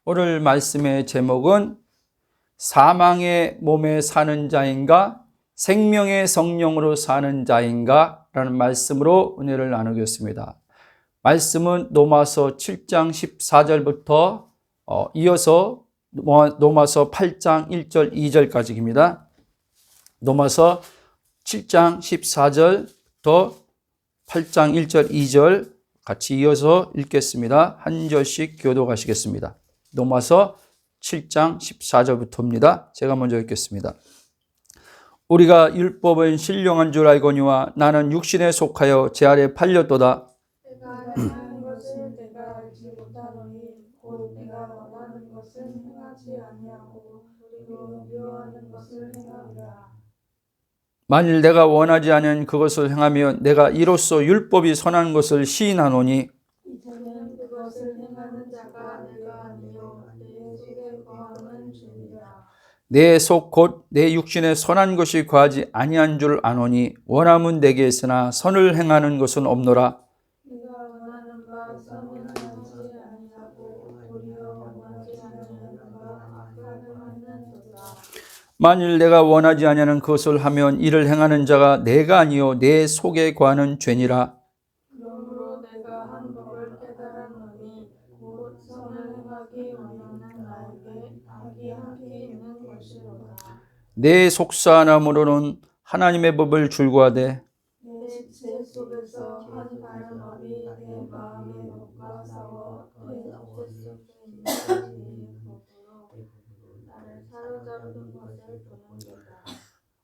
오늘 말씀의 제목은 사망의 몸에 사는 자인가 생명의 성령으로 사는 자인가 라는 말씀으로 은혜를 나누겠습니다. 말씀은 로마서 7장 14절부터 이어서 로마서 8장 1절 2절까지입니다. 로마서 7장 14절부터 8장 1절 2절 같이 이어서 읽겠습니다. 한 절씩 교독하시겠습니다. 로마서 7장 14절부터입니다. 제가 먼저 읽겠습니다. 우리가 율법은 신령한 줄 알거니와 나는 육신에 속하여 제 아래 팔렸도다. 내가 행하는 것을 내가 알지 못하노니 곧 내가 원하는 것을 행하지 아니하고 그리고 미워하는 것을 행하노라. 만일 내가 원하지 않은 그것을 행하면 내가 이로써 율법이 선한 것을 시인하노니 이제는 그것을 행하는 자가 내가 아니요 내 속에 거하는 죄니라. 내 속 곧 내 육신에 선한 것이 거하지 아니한 줄 아노니 원함은 내게 있으나 선을 행하는 것은 없노라. 내가 원하는 바 선은 하지 아니하고 도리어 원하지 않는 바 악을 하는도다. 만일 내가 원하지 아니하는 그것을 하면 이를 행하는 자가 내가 아니요 내 속에 거하는 죄니라. 그러므로 내가 한 법을 깨달았노니 곧 선을 행하기 원하는 나에게 악이 함께 있는 것이로다. 내 속사함으로는 하나님의 법을 줄구하되 내 속에서 한 다른 법이 내 마음의 법과 싸워 내 젖 속에 있는 죄의 법으로 나를 사로잡는 것을 도는도다.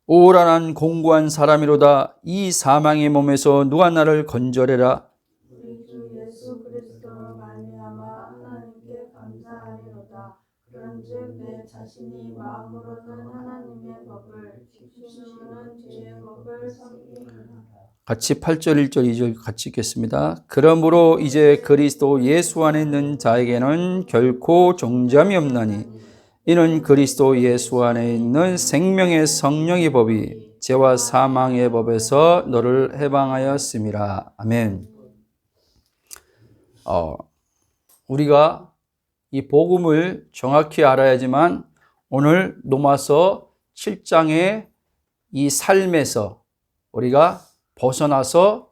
오라난 공고한 사람이로다. 이 사망의 몸에서 누가 나를 건져내라. 우리 주 예수 그리스도로 말미암아 하나님께 감사하리로다. 그런즉 내 자신이 마음으로는 하나님의 법을 육신으로는 죄의 법을 섬기느니라. 같이 8절 1절 2절 같이 읽겠습니다. 그러므로 이제 그리스도 예수 안에 있는 자에게는 결코 종잠이 없나니 이는 그리스도 예수 안에 있는 생명의 성령의 법이 죄와 사망의 법에서 너를 해방하였음이라. 아멘. 우리가 이 복음을 정확히 알아야지만 오늘 로마서 7장의 이 삶에서 우리가 벗어나서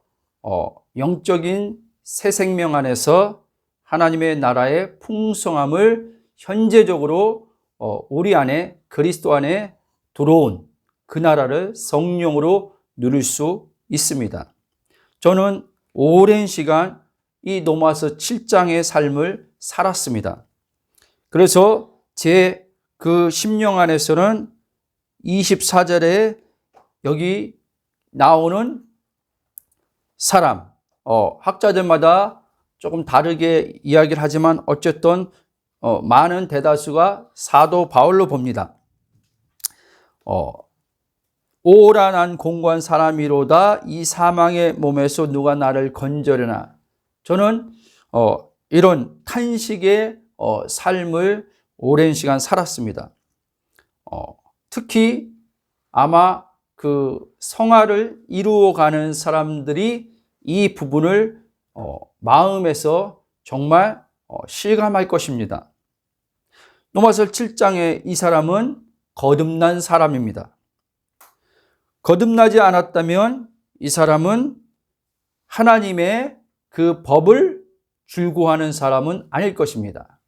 영적인 새 생명 안에서 하나님의 나라의 풍성함을 현재적으로 우리 안에 그리스도 안에 들어온 그 나라를 성령으로 누릴 수 있습니다. 저는 오랜 시간 이 로마서 7장의 삶을 살았습니다. 그래서 제 그 심령 안에서는 24절에 여기 나오는 사람, 학자들마다 조금 다르게 이야기를 하지만 어쨌든 많은 대다수가 사도 바울로 봅니다. 오라 난 공고한 사람이로다. 이 사망의 몸에서 누가 나를 건져내나. 저는 이런 탄식의 삶을 오랜 시간 살았습니다. 특히 아마 그 성화를 이루어가는 사람들이 이 부분을 마음에서 정말 실감할 것입니다. 로마서 7장의 이 사람은 거듭난 사람입니다. 거듭나지 않았다면 이 사람은 하나님의 그 법을 줄구하는 사람은 아닐 것입니다.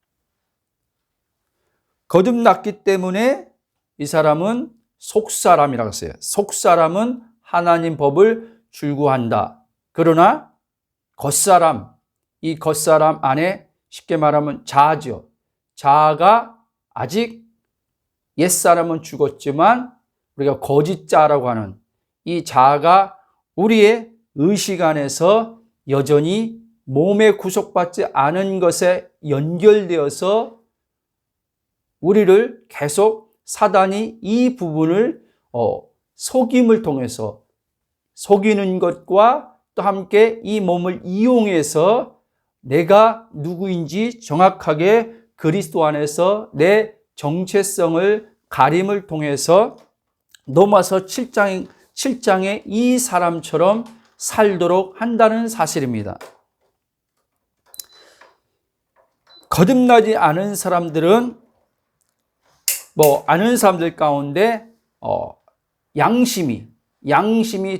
거듭났기 때문에 이 사람은 속사람이라고 했어요. 속사람은 하나님 법을 줄구한다. 그러나 겉사람, 이 겉사람 안에 쉽게 말하면 자아죠. 자아가 아직 옛사람은 죽었지만 우리가 거짓자라고 하는 이 자아가 우리의 의식 안에서 여전히 몸에 구속받지 않은 것에 연결되어서 우리를 계속 사단이 이 부분을 속임을 통해서 속이는 것과 또 함께 이 몸을 이용해서 내가 누구인지 정확하게 그리스도 안에서 내 정체성을 가림을 통해서 로마서 7장의 이 사람처럼 살도록 한다는 사실입니다. 거듭나지 않은 사람들은 아는 사람들 가운데 양심이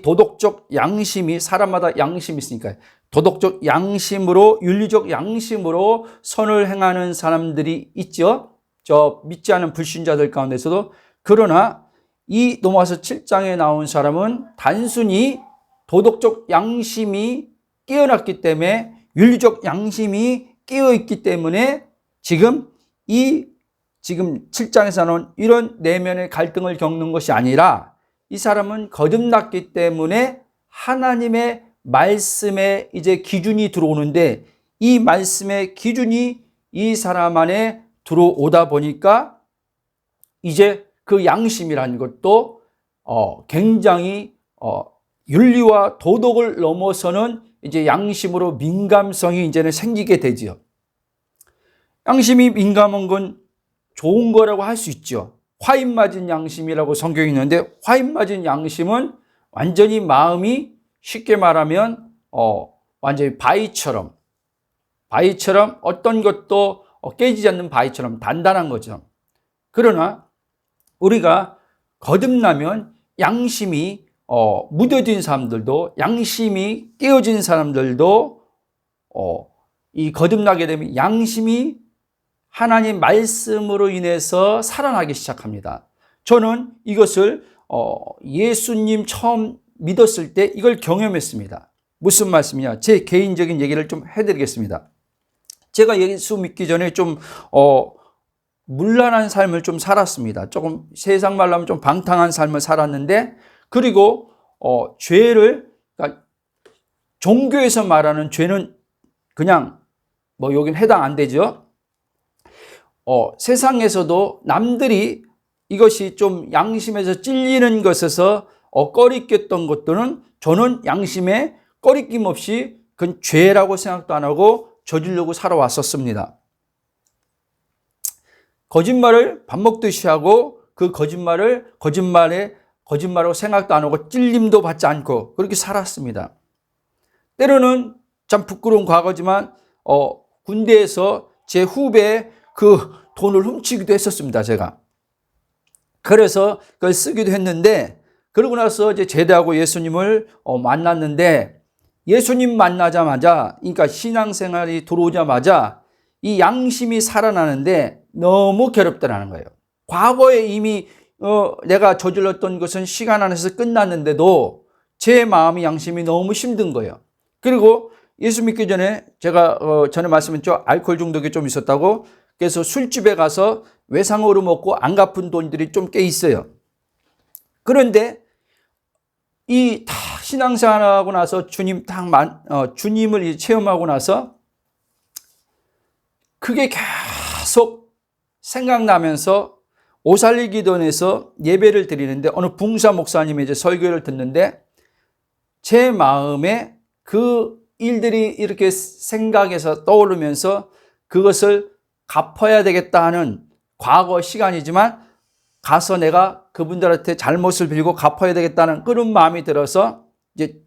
도덕적 양심이 사람마다 양심이 있으니까 도덕적 양심으로 윤리적 양심으로 선을 행하는 사람들이 있죠. 저 믿지 않은 불신자들 가운데서도. 그러나 이 로마서 7장에 나온 사람은 단순히 도덕적 양심이 깨어났기 때문에 윤리적 양심이 깨어있기 때문에 지금 7장에서 나온 이런 내면의 갈등을 겪는 것이 아니라 이 사람은 거듭났기 때문에 하나님의 말씀에 이제 기준이 들어오는데 이 말씀의 기준이 이 사람 안에 들어오다 보니까 이제 그 양심이라는 것도 굉장히 윤리와 도덕을 넘어서는 이제 양심으로 민감성이 이제는 생기게 되지요. 양심이 민감한 건 좋은 거라고 할 수 있죠. 화인 맞은 양심이라고 성경이 있는데 화인 맞은 양심은 완전히 마음이 쉽게 말하면 완전히 바위처럼 어떤 것도 깨지지 않는 바위처럼 단단한 거죠. 그러나 우리가 거듭나면 양심이 무뎌진 사람들도 양심이 깨어진 사람들도 이 거듭나게 되면 양심이 하나님 말씀으로 인해서 살아나기 시작합니다. 저는 이것을 예수님 처음 믿었을 때 이걸 경험했습니다. 무슨 말씀이냐? 제 개인적인 얘기를 좀 해드리겠습니다. 제가 예수 믿기 전에 좀 문란한 삶을 좀 살았습니다. 조금 세상 말로 하면 좀 방탕한 삶을 살았는데, 그리고 죄를, 그러니까 종교에서 말하는 죄는 그냥 여긴 해당 안 되죠. 세상에서도 남들이 이것이 좀 양심에서 찔리는 것에서 꺼리꼈던 것들은 저는 양심에 꺼리낌 없이 그건 죄라고 생각도 안 하고 저지르고 살아왔었습니다. 거짓말을 밥 먹듯이 하고 그 거짓말로 생각도 안 하고 찔림도 받지 않고 그렇게 살았습니다. 때로는 참 부끄러운 과거지만 군대에서 제 후배의 그 돈을 훔치기도 했었습니다, 제가. 그래서 그걸 쓰기도 했는데, 그러고 나서 이제 제대하고 예수님을 만났는데, 예수님 만나자마자, 그러니까 신앙생활이 들어오자마자 이 양심이 살아나는데 너무 괴롭더라는 거예요. 과거에 이미 내가 저질렀던 것은 시간 안에서 끝났는데도 제 마음이 양심이 너무 힘든 거예요. 그리고 예수 믿기 전에 제가 전에 말씀했죠. 알코올 중독이 좀 있었다고. 그래서 술집에 가서 외상으로 먹고 안 갚은 돈들이 좀 꽤 있어요. 그런데 이 다 신앙생활하고 나서 주님을 체험하고 나서 그게 계속 생각나면서 오살리 기도원에서 예배를 드리는데 어느 붕사 목사님의 이제 설교를 듣는데 제 마음에 그 일들이 이렇게 생각해서 떠오르면서 그것을 갚아야 되겠다 하는 과거 시간이지만 가서 내가 그분들한테 잘못을 빌고 갚아야 되겠다는 그런 마음이 들어서 이제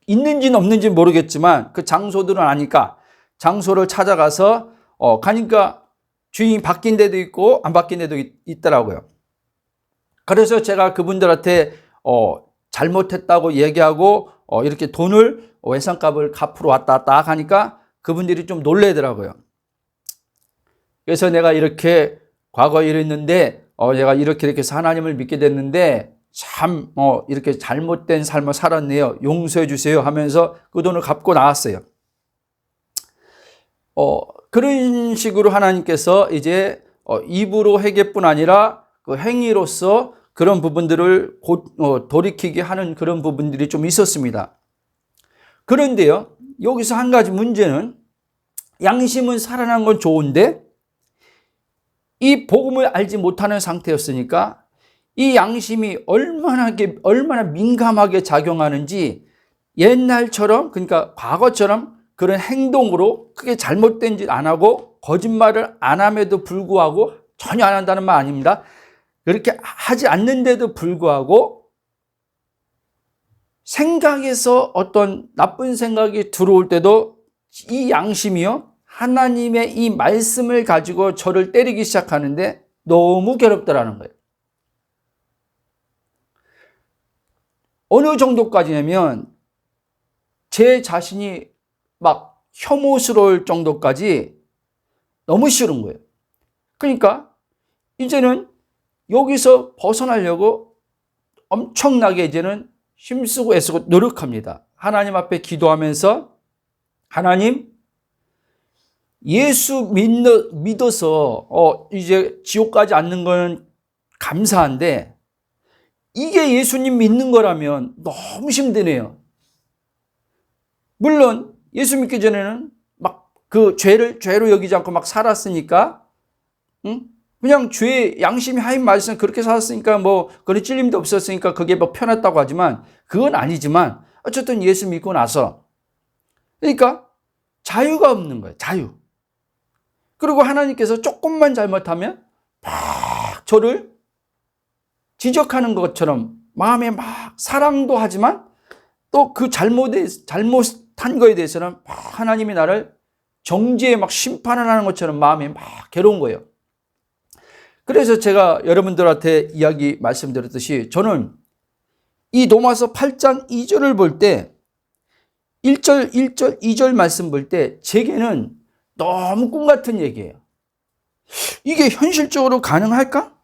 있는지는 없는지 모르겠지만 그 장소들은 아니까 장소를 찾아가서 가니까 주인이 바뀐 데도 있고 안 바뀐 데도 있더라고요. 그래서 제가 그분들한테 잘못했다고 얘기하고 이렇게 돈을 외상값을 갚으러 왔다 하니까 그분들이 좀 놀래더라고요. 그래서 내가 이렇게 과거에 이랬는데 내가 이렇게 해서 하나님을 믿게 됐는데 참 이렇게 잘못된 삶을 살았네요. 용서해 주세요 하면서 그 돈을 갚고 나왔어요. 그런 식으로 하나님께서 이제 입으로 회개뿐 아니라 그 행위로서 그런 부분들을 돌이키게 하는 그런 부분들이 좀 있었습니다. 그런데요, 여기서 한 가지 문제는 양심은 살아난 건 좋은데 이 복음을 알지 못하는 상태였으니까 이 양심이 얼마나 민감하게 작용하는지 옛날처럼, 그러니까 과거처럼 그런 행동으로 크게 잘못된 짓 안 하고 거짓말을 안 함에도 불구하고 전혀 안 한다는 말 아닙니다. 그렇게 하지 않는데도 불구하고 생각에서 어떤 나쁜 생각이 들어올 때도 이 양심이요, 하나님의 이 말씀을 가지고 저를 때리기 시작하는데 너무 괴롭더라는 거예요. 어느 정도까지냐면 제 자신이 막 혐오스러울 정도까지 너무 싫은 거예요. 그러니까 이제는 여기서 벗어나려고 엄청나게 이제는 힘쓰고 애쓰고 노력합니다. 하나님 앞에 기도하면서 하나님, 예수 믿어서 이제 지옥 가지 않는 건 감사한데 이게 예수님 믿는 거라면 너무 힘드네요. 물론 예수 믿기 전에는 막 그 죄로 여기지 않고 막 살았으니까, 그냥 죄 양심이 하인 말씀 그렇게 살았으니까 뭐 그런 찔림도 없었으니까 그게 뭐 편했다고 하지만 그건 아니지만 어쨌든 예수 믿고 나서 그러니까 자유가 없는 거예요. 자유. 그리고 하나님께서 조금만 잘못하면 막 저를 지적하는 것처럼 마음에 막 사랑도 하지만 또 그 잘못한 거에 대해서는 막 하나님이 나를 정죄에 막 심판을 하는 것처럼 마음이 막 괴로운 거예요. 그래서 제가 여러분들한테 말씀드렸듯이 저는 이 로마서 8장 2절을 볼 때 1절, 2절 말씀 볼 때 제게는 너무 꿈 같은 얘기예요. 이게 현실적으로 가능할까?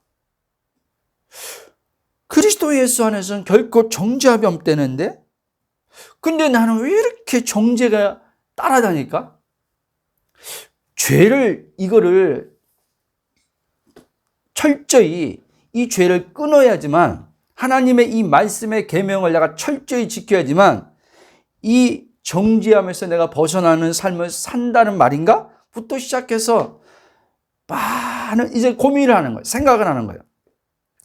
그리스도 예수 안에서는 결코 정죄함이 없다는데 근데 나는 왜 이렇게 정죄가 따라다닐까? 이거를 철저히 이 죄를 끊어야지만 하나님의 이 말씀의 계명을 내가 철저히 지켜야지만 이 정죄함에서 내가 벗어나는 삶을 산다는 말인가? 부터 시작해서 많은 이제 고민을 하는 거예요. 생각을 하는 거예요.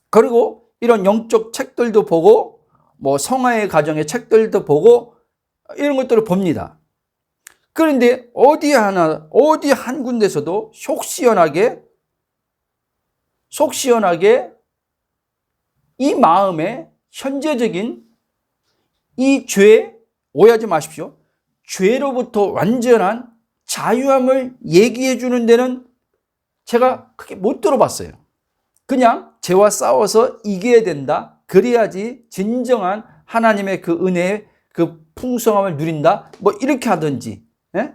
그리고 이런 영적 책들도 보고 뭐 성화의 가정의 책들도 보고 이런 것들을 봅니다. 그런데 어디 한 군데서도 속 시원하게 이 마음에 현재적인 이 죄, 오해하지 마십시오. 죄로부터 완전한 자유함을 얘기해 주는 데는 제가 크게 못 들어봤어요. 그냥 죄와 싸워서 이겨야 된다. 그래야지 진정한 하나님의 그 은혜의 그 풍성함을 누린다. 뭐 이렇게 하든지. 예?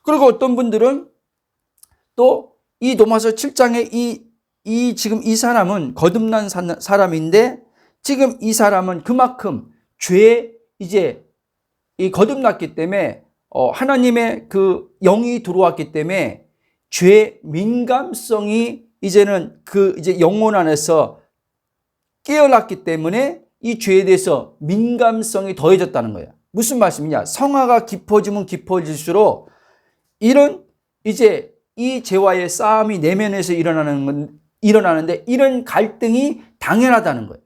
그리고 어떤 분들은 또 이 로마서 7장에 지금 이 사람은 거듭난 사람인데 지금 이 사람은 그만큼 죄에 이제 이 거듭났기 때문에 하나님의 그 영이 들어왔기 때문에 죄 민감성이 이제는 이제 영혼 안에서 깨어났기 때문에 이 죄에 대해서 민감성이 더해졌다는 거예요. 무슨 말씀이냐? 성화가 깊어지면 깊어질수록 이런 이제 이 죄와의 싸움이 내면에서 일어나는데 이런 갈등이 당연하다는 거예요.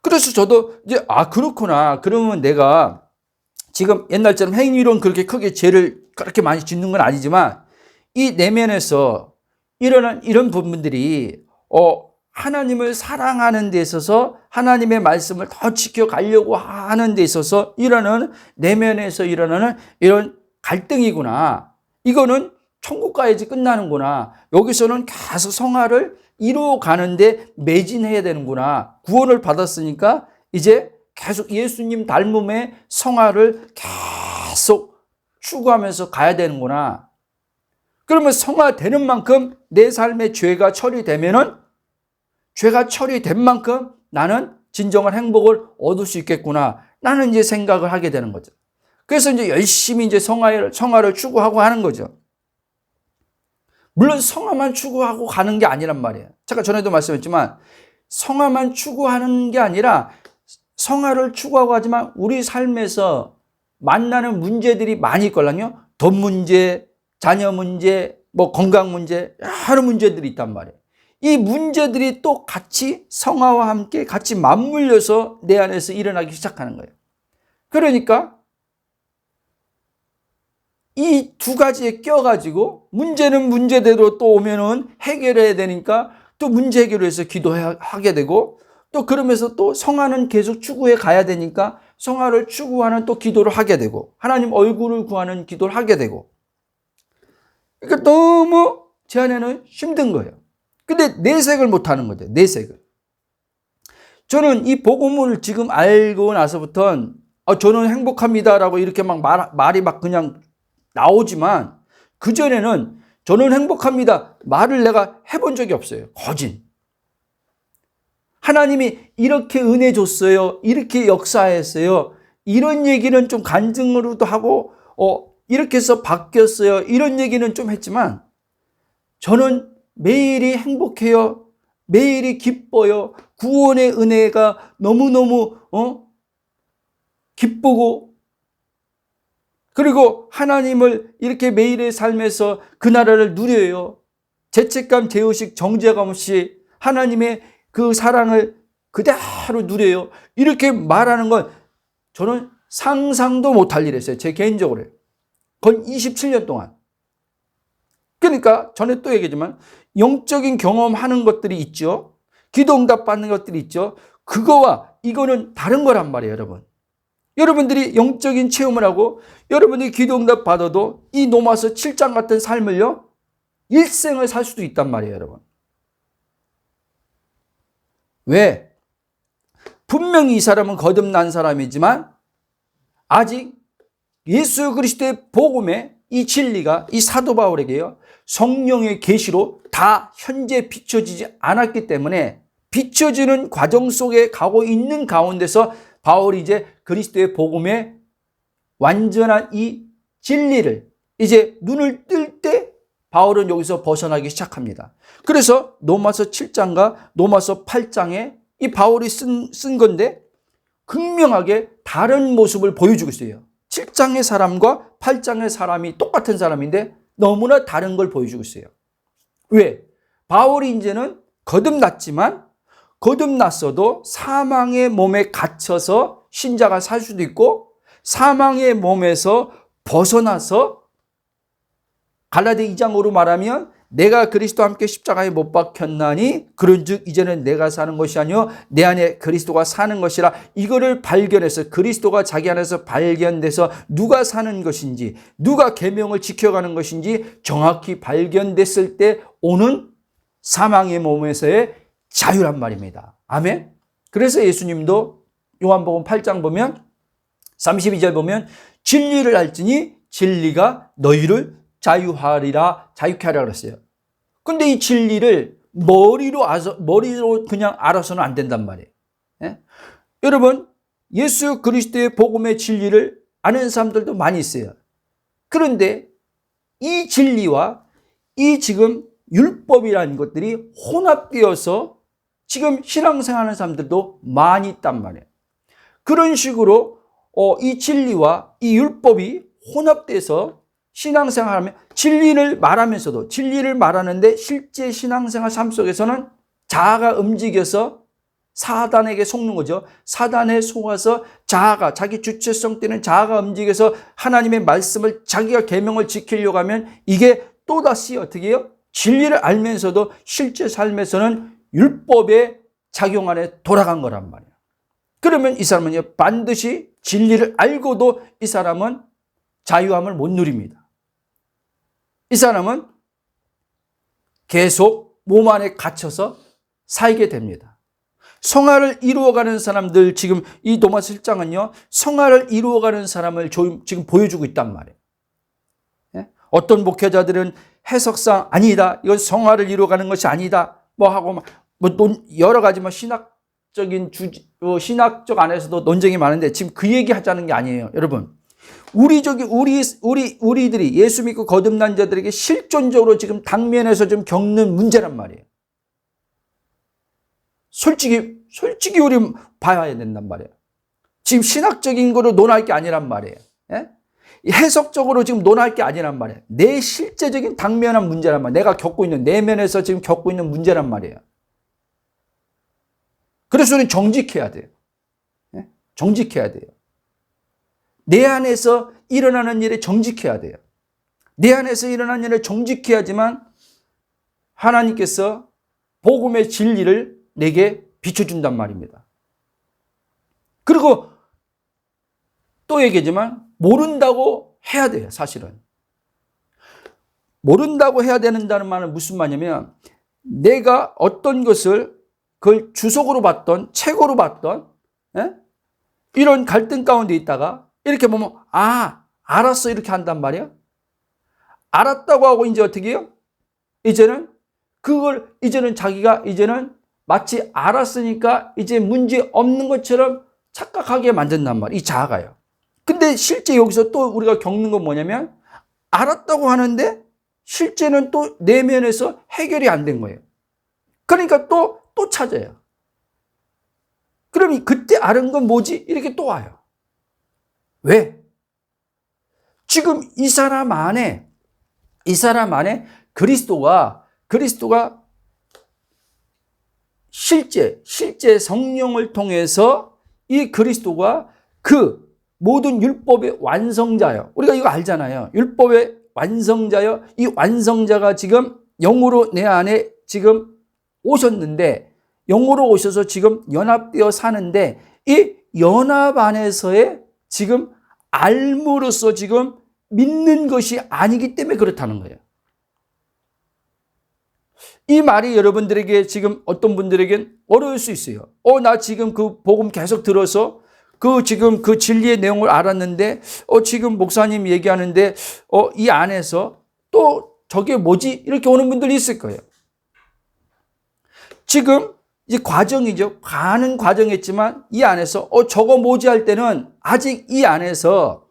그래서 저도 이제 그렇구나. 그러면 내가 지금 옛날처럼 행위론 그렇게 크게 죄를 그렇게 많이 짓는 건 아니지만 이 내면에서 일어난 이런 부분들이 하나님을 사랑하는 데 있어서 하나님의 말씀을 더 지켜가려고 하는 데 있어서 내면에서 일어나는 이런 갈등이구나. 이거는 천국 가야지 끝나는구나. 여기서는 계속 성화를 이루어가는데 매진해야 되는구나. 구원을 받았으니까 이제 계속 예수님 닮음의 성화를 계속 추구하면서 가야 되는구나. 그러면 성화되는 만큼 내 삶의 죄가 처리된 만큼 나는 진정한 행복을 얻을 수 있겠구나. 나는 이제 생각을 하게 되는 거죠. 그래서 이제 열심히 이제 성화를 추구하고 하는 거죠. 물론 성화만 추구하고 가는 게 아니란 말이에요. 제가 전에도 말씀했지만 성화만 추구하는 게 아니라 성화를 추구하고 하지만 우리 삶에서 만나는 문제들이 많이 있거든요. 돈 문제, 자녀 문제, 뭐 건강 문제, 여러 문제들이 있단 말이에요. 이 문제들이 또 같이 성화와 함께 같이 맞물려서 내 안에서 일어나기 시작하는 거예요. 그러니까 이 두 가지에 껴가지고 문제는 문제대로 또 오면은 해결해야 되니까 또 문제 해결을 해서 기도하게 되고 또 그러면서 또 성화는 계속 추구해 가야 되니까 성화를 추구하는 또 기도를 하게 되고 하나님 얼굴을 구하는 기도를 하게 되고 그러니까 너무 제 안에는 힘든 거예요. 근데 내색을 못 하는 거죠. 내색을. 저는 이 복음을 지금 알고 나서부터는 저는 행복합니다라고 이렇게 막 말이 막 그냥 나오지만 그전에는 저는 행복합니다 말을 내가 해본 적이 없어요. 거진. 하나님이 이렇게 은혜 줬어요. 이렇게 역사했어요. 이런 얘기는 좀 간증으로도 하고 이렇게 해서 바뀌었어요. 이런 얘기는 좀 했지만 저는 매일이 행복해요. 매일이 기뻐요. 구원의 은혜가 너무너무 기쁘고 그리고 하나님을 이렇게 매일의 삶에서 그 나라를 누려요. 죄책감, 죄의식, 정죄감 없이 하나님의 그 사랑을 그대로 누려요. 이렇게 말하는 건 저는 상상도 못할 일이었어요. 제 개인적으로. 거의 27년 동안. 그러니까 전에 또 얘기했지만 영적인 경험하는 것들이 있죠. 기도응답 받는 것들이 있죠. 그거와 이거는 다른 거란 말이에요, 여러분. 여러분들이 영적인 체험을 하고 여러분이 기도응답 받아도 이 로마서 7장 같은 삶을요, 일생을 살 수도 있단 말이에요, 여러분. 왜? 분명히 이 사람은 거듭난 사람이지만 아직 예수 그리스도의 복음에 이 진리가 이 사도 바울에게요, 성령의 계시로 다 현재 비춰지지 않았기 때문에 비춰지는 과정 속에 가고 있는 가운데서 바울이 이제 그리스도의 복음에 완전한 이 진리를 이제 눈을 뜰 때 바울은 여기서 벗어나기 시작합니다. 그래서 로마서 7장과 로마서 8장에 이 바울이 쓴 건데 극명하게 다른 모습을 보여주고 있어요. 7장의 사람과 8장의 사람이 똑같은 사람인데 너무나 다른 걸 보여주고 있어요. 왜? 바울이 이제는 거듭났지만 거듭났어도 사망의 몸에 갇혀서 신자가 살 수도 있고 사망의 몸에서 벗어나서 갈라디아 2장으로 말하면 내가 그리스도와 함께 십자가에 못 박혔나니 그런즉 이제는 내가 사는 것이 아니요 내 안에 그리스도가 사는 것이라. 이거를 발견해서 그리스도가 자기 안에서 발견돼서 누가 사는 것인지 누가 계명을 지켜가는 것인지 정확히 발견됐을 때 오는 사망의 몸에서의 자유란 말입니다. 아멘. 그래서 예수님도 요한복음 8장 보면 32절 보면 진리를 알지니 진리가 너희를 자유케 하리라 그랬어요. 근데 이 진리를 머리로 그냥 알아서는 안 된단 말이에요. 예? 여러분, 예수 그리스도의 복음의 진리를 아는 사람들도 많이 있어요. 그런데 이 진리와 이 지금 율법이라는 것들이 혼합되어서 지금 신앙생활하는 사람들도 많이 있단 말이에요. 그런 식으로 이 진리와 이 율법이 혼합돼서 신앙생활하면 진리를 말하면서도 진리를 말하는데 실제 신앙생활 삶 속에서는 자아가 움직여서 사단에게 속는 거죠. 사단에 속아서 자아가 자기 주체성 때는 자아가 움직여서 하나님의 말씀을 자기가 계명을 지키려고 하면 이게 또다시 어떻게 해요? 진리를 알면서도 실제 삶에서는 율법의 작용 안에 돌아간 거란 말이에요. 그러면 이 사람은 반드시 진리를 알고도 이 사람은 자유함을 못 누립니다. 이 사람은 계속 몸 안에 갇혀서 살게 됩니다. 성화를 이루어가는 사람들, 지금 이 로마서 1장은요, 성화를 이루어가는 사람을 지금 보여주고 있단 말이에요. 어떤 목회자들은 해석상 아니다, 이건 성화를 이루어가는 것이 아니다, 하고 여러 가지 신학적 안에서도 논쟁이 많은데 지금 그 얘기 하자는 게 아니에요, 여러분. 우리들이 예수 믿고 거듭난 자들에게 실존적으로 지금 당면에서 좀 겪는 문제란 말이에요. 솔직히 우리 봐야 된단 말이에요. 지금 신학적인 거로 논할 게 아니란 말이에요. 예? 해석적으로 지금 논할 게 아니란 말이에요. 내 실제적인 당면한 문제란 말이에요. 내가 겪고 있는 내면에서 지금 겪고 있는 문제란 말이에요. 그래서 우리는 정직해야 돼요. 예? 정직해야 돼요. 내 안에서 일어나는 일에 정직해야 돼요. 내 안에서 일어나는 일에 정직해야지만 하나님께서 복음의 진리를 내게 비춰준단 말입니다. 그리고 또 얘기하지만 모른다고 해야 돼요, 사실은. 모른다고 해야 된다는 말은 무슨 말이냐면 내가 어떤 것을 그걸 주석으로 봤던 책으로 봤던 이런 갈등 가운데 있다가 이렇게 보면 알았어 이렇게 한단 말이야. 알았다고 하고 이제 어떻게 해요? 이제는 그걸 이제는 자기가 이제는 마치 알았으니까 이제 문제 없는 것처럼 착각하게 만든단 말이야. 이 자아가요. 근데 실제 여기서 또 우리가 겪는 건 뭐냐면 알았다고 하는데 실제는 또 내면에서 해결이 안 된 거예요. 그러니까 또 찾아요. 그럼 그때 알은 건 뭐지? 이렇게 또 와요. 왜? 지금 이 사람 안에 그리스도가 실제 성령을 통해서 이 그리스도가 그 모든 율법의 완성자요. 우리가 이거 알잖아요. 율법의 완성자요. 이 완성자가 지금 영으로 내 안에 지금 오셨는데 영으로 오셔서 지금 연합되어 사는데 이 연합 안에서의 지금 알므로써 지금 믿는 것이 아니기 때문에 그렇다는 거예요. 이 말이 여러분들에게 지금 어떤 분들에겐 어려울 수 있어요. 나 지금 그 복음 계속 들어서 지금 그 진리의 내용을 알았는데 지금 목사님 얘기하는데 이 안에서 또 저게 뭐지? 이렇게 오는 분들이 있을 거예요. 지금 이제 과정이죠. 가는 과정이지만 이 안에서 저거 뭐지 할 때는 아직 이 안에서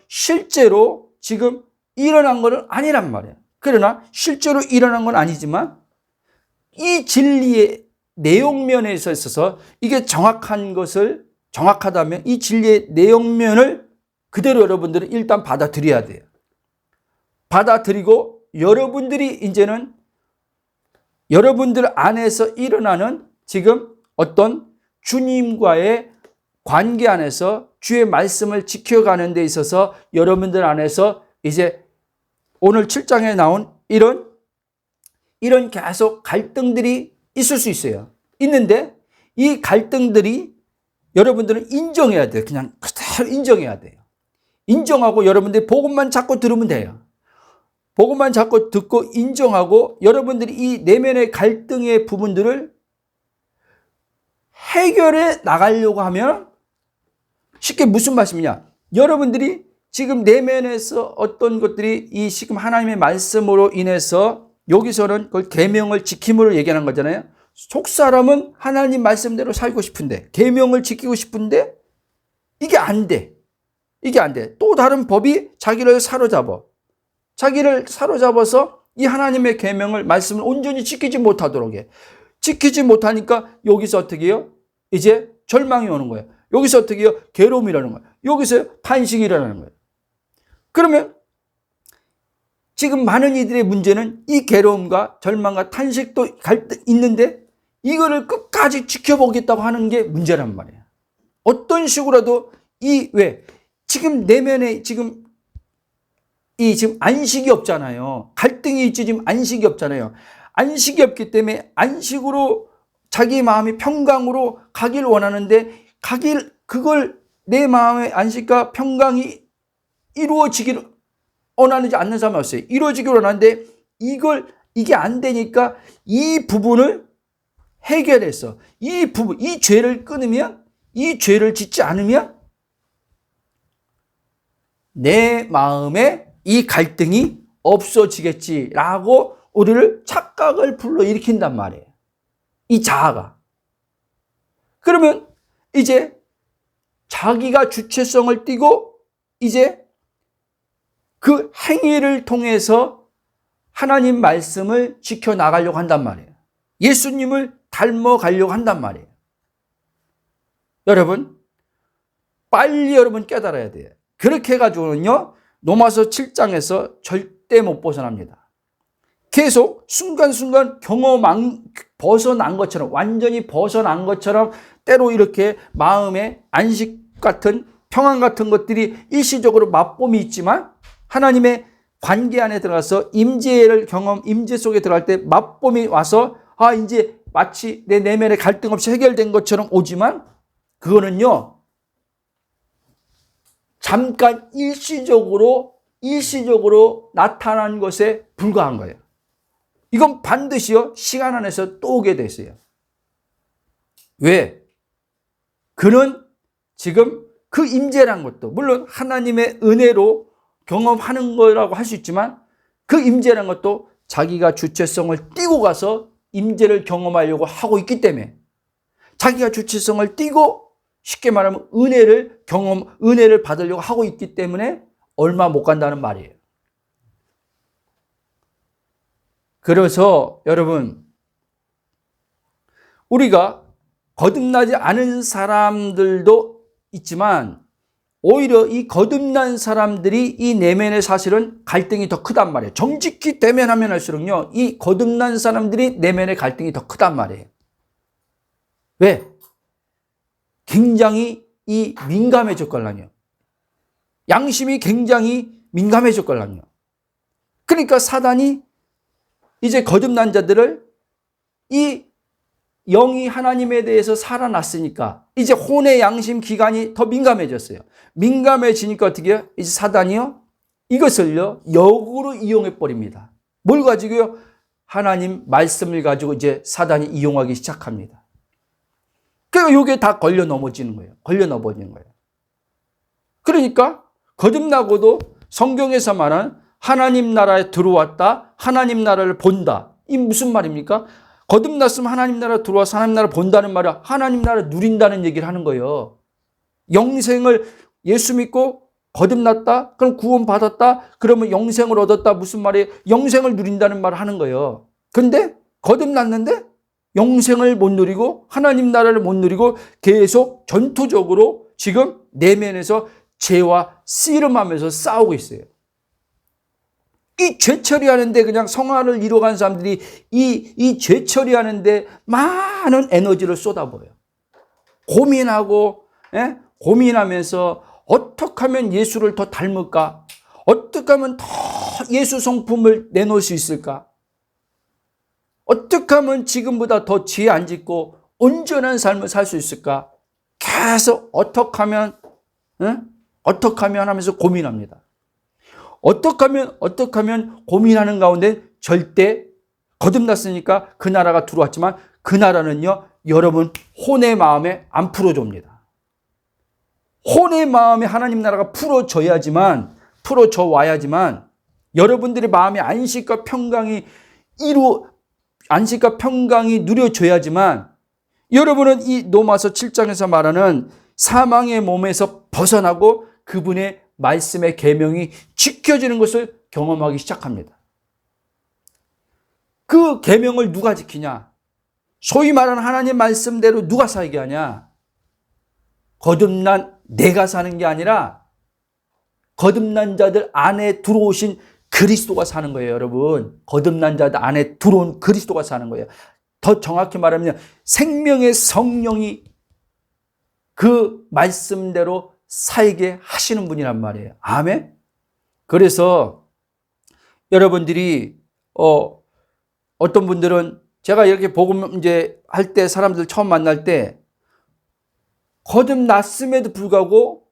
실제로 지금 일어난 거는 아니란 말이에요. 그러나 실제로 일어난 건 아니지만 이 진리의 내용면에서 있어서 이게 정확하다면 이 진리의 내용면을 그대로 여러분들은 일단 받아들여야 돼요. 받아들이고 여러분들이 이제는 여러분들 안에서 일어나는 지금 어떤 주님과의 관계 안에서 주의 말씀을 지켜가는 데 있어서 여러분들 안에서 이제 오늘 7장에 나온 이런 계속 갈등들이 있을 수 있어요. 있는데 이 갈등들이 여러분들은 인정해야 돼요. 그냥 그대로 인정해야 돼요. 인정하고 여러분들이 복음만 자꾸 들으면 돼요. 복음만 자꾸 듣고 인정하고 여러분들이 이 내면의 갈등의 부분들을 해결해 나가려고 하면 쉽게 무슨 말씀이냐? 여러분들이 지금 내면에서 어떤 것들이 이 지금 하나님의 말씀으로 인해서 여기서는 그걸 계명을 지킴으로 얘기하는 거잖아요. 속사람은 하나님 말씀대로 살고 싶은데 계명을 지키고 싶은데 이게 안 돼. 이게 안 돼. 또 다른 법이 자기를 사로잡아서 이 하나님의 계명을 말씀을 온전히 지키지 못하도록 해. 지키지 못하니까 여기서 어떻게 해요? 이제 절망이 오는 거예요. 여기서 어떻게 해요? 괴로움이 일어나는 거예요. 여기서 탄식이 일어나는 거예요. 그러면 지금 많은 이들의 문제는 이 괴로움과 절망과 탄식도 갈등 있는데 이거를 끝까지 지켜보겠다고 하는 게 문제란 말이에요. 어떤 식으로라도 지금 내면에 지금 안식이 없잖아요. 갈등이 있지 지금 안식이 없잖아요. 안식이 없기 때문에 안식으로 자기 마음이 평강으로 가길 원하는데 그걸 내 마음의 안식과 평강이 이루어지기를 원하지 않는 사람이 없어요. 이루어지기를 원하는데 이게 안 되니까 이 부분을 해결해서 이 죄를 끊으면 이 죄를 짓지 않으면 내 마음에 이 갈등이 없어지겠지라고 우리를 착각을 불러일으킨단 말이에요. 이 자아가. 그러면 이제 자기가 주체성을 띠고 이제 그 행위를 통해서 하나님 말씀을 지켜나가려고 한단 말이에요. 예수님을 닮아가려고 한단 말이에요. 여러분, 빨리 여러분 깨달아야 돼요. 그렇게 해가지고는요, 로마서 7장에서 절대 못 벗어납니다. 계속 순간순간 벗어난 것처럼, 완전히 벗어난 것처럼 때로 이렇게 마음에 안식 같은 평안 같은 것들이 일시적으로 맛봄이 있지만 하나님의 관계 안에 들어가서 임재 속에 들어갈 때 맛봄이 와서 이제 마치 내 내면의 갈등 없이 해결된 것처럼 오지만 그거는요 잠깐 일시적으로 일시적으로 나타난 것에 불과한 거예요. 이건 반드시요 시간 안에서 또 오게 돼 있어요. 왜? 그는 지금 그 임재란 것도 물론 하나님의 은혜로 경험하는 거라고 할 수 있지만 그 임재란 것도 자기가 주체성을 띠고 가서 임재를 경험하려고 하고 있기 때문에 자기가 주체성을 띠고 쉽게 말하면 은혜를 받으려고 하고 있기 때문에 얼마 못 간다는 말이에요. 그래서 여러분, 우리가 거듭나지 않은 사람들도 있지만 오히려 이 거듭난 사람들이 이 내면의 사실은 갈등이 더 크단 말이에요. 정직히 대면하면 할수록요, 이 거듭난 사람들이 내면의 갈등이 더 크단 말이에요. 왜? 굉장히 이 민감해졌걸랑요. 양심이 굉장히 민감해졌걸랑요. 그러니까 사단이 이제 거듭난 자들을 이 영이 하나님에 대해서 살아났으니까 이제 혼의 양심 기관이 더 민감해졌어요. 민감해지니까 어떻게 해요? 이제 사단이요, 이것을요 역으로 이용해 버립니다. 뭘 가지고요? 하나님 말씀을 가지고 이제 사단이 이용하기 시작합니다. 그러니까 이게 다 걸려 넘어지는 거예요. 걸려 넘어지는 거예요. 그러니까 거듭나고도 성경에서 말하는 하나님 나라에 들어왔다, 하나님 나라를 본다. 이 무슨 말입니까? 거듭났으면 하나님 나라 들어와서 하나님 나라 본다는 말은 하나님 나라 누린다는 얘기를 하는 거예요. 영생을 예수 믿고 거듭났다? 그럼 구원 받았다? 그러면 영생을 얻었다? 무슨 말이에요? 영생을 누린다는 말을 하는 거예요. 근데 거듭났는데 영생을 못 누리고 하나님 나라를 못 누리고 계속 전투적으로 지금 내면에서 죄와 씨름하면서 싸우고 있어요. 이 죄 처리하는데 그냥 성화를 이뤄간 사람들이 이 죄 처리하는데 많은 에너지를 쏟아부어요. 고민하고, 고민하면서 어떻게 하면 예수를 더 닮을까? 어떻게 하면 더 예수 성품을 내놓을 수 있을까? 어떻게 하면 지금보다 더 죄 안 짓고 온전한 삶을 살 수 있을까? 계속 어떻게 하면 하면서 고민합니다. 어떻게 하면 고민하는 가운데 절대 거듭났으니까 그 나라가 들어왔지만 그 나라는요, 여러분 혼의 마음에 안 풀어줍니다. 혼의 마음에 하나님 나라가 풀어져 와야지만 여러분들의 마음의 안식과 평강이 누려져야지만 여러분은 이 로마서 7장에서 말하는 사망의 몸에서 벗어나고 그분의 말씀의 계명이 지켜지는 것을 경험하기 시작합니다. 그 계명을 누가 지키냐? 소위 말하는 하나님 말씀대로 누가 살게 하냐? 거듭난 내가 사는 게 아니라 거듭난 자들 안에 들어오신 그리스도가 사는 거예요, 여러분. 거듭난 자들 안에 들어온 그리스도가 사는 거예요. 더 정확히 말하면 생명의 성령이 그 말씀대로 살게 하시는 분이란 말이에요. 아멘? 그래서 여러분들이 어떤 분들은 제가 이렇게 복음 이제 할 때 사람들 처음 만날 때 거듭났음에도 불구하고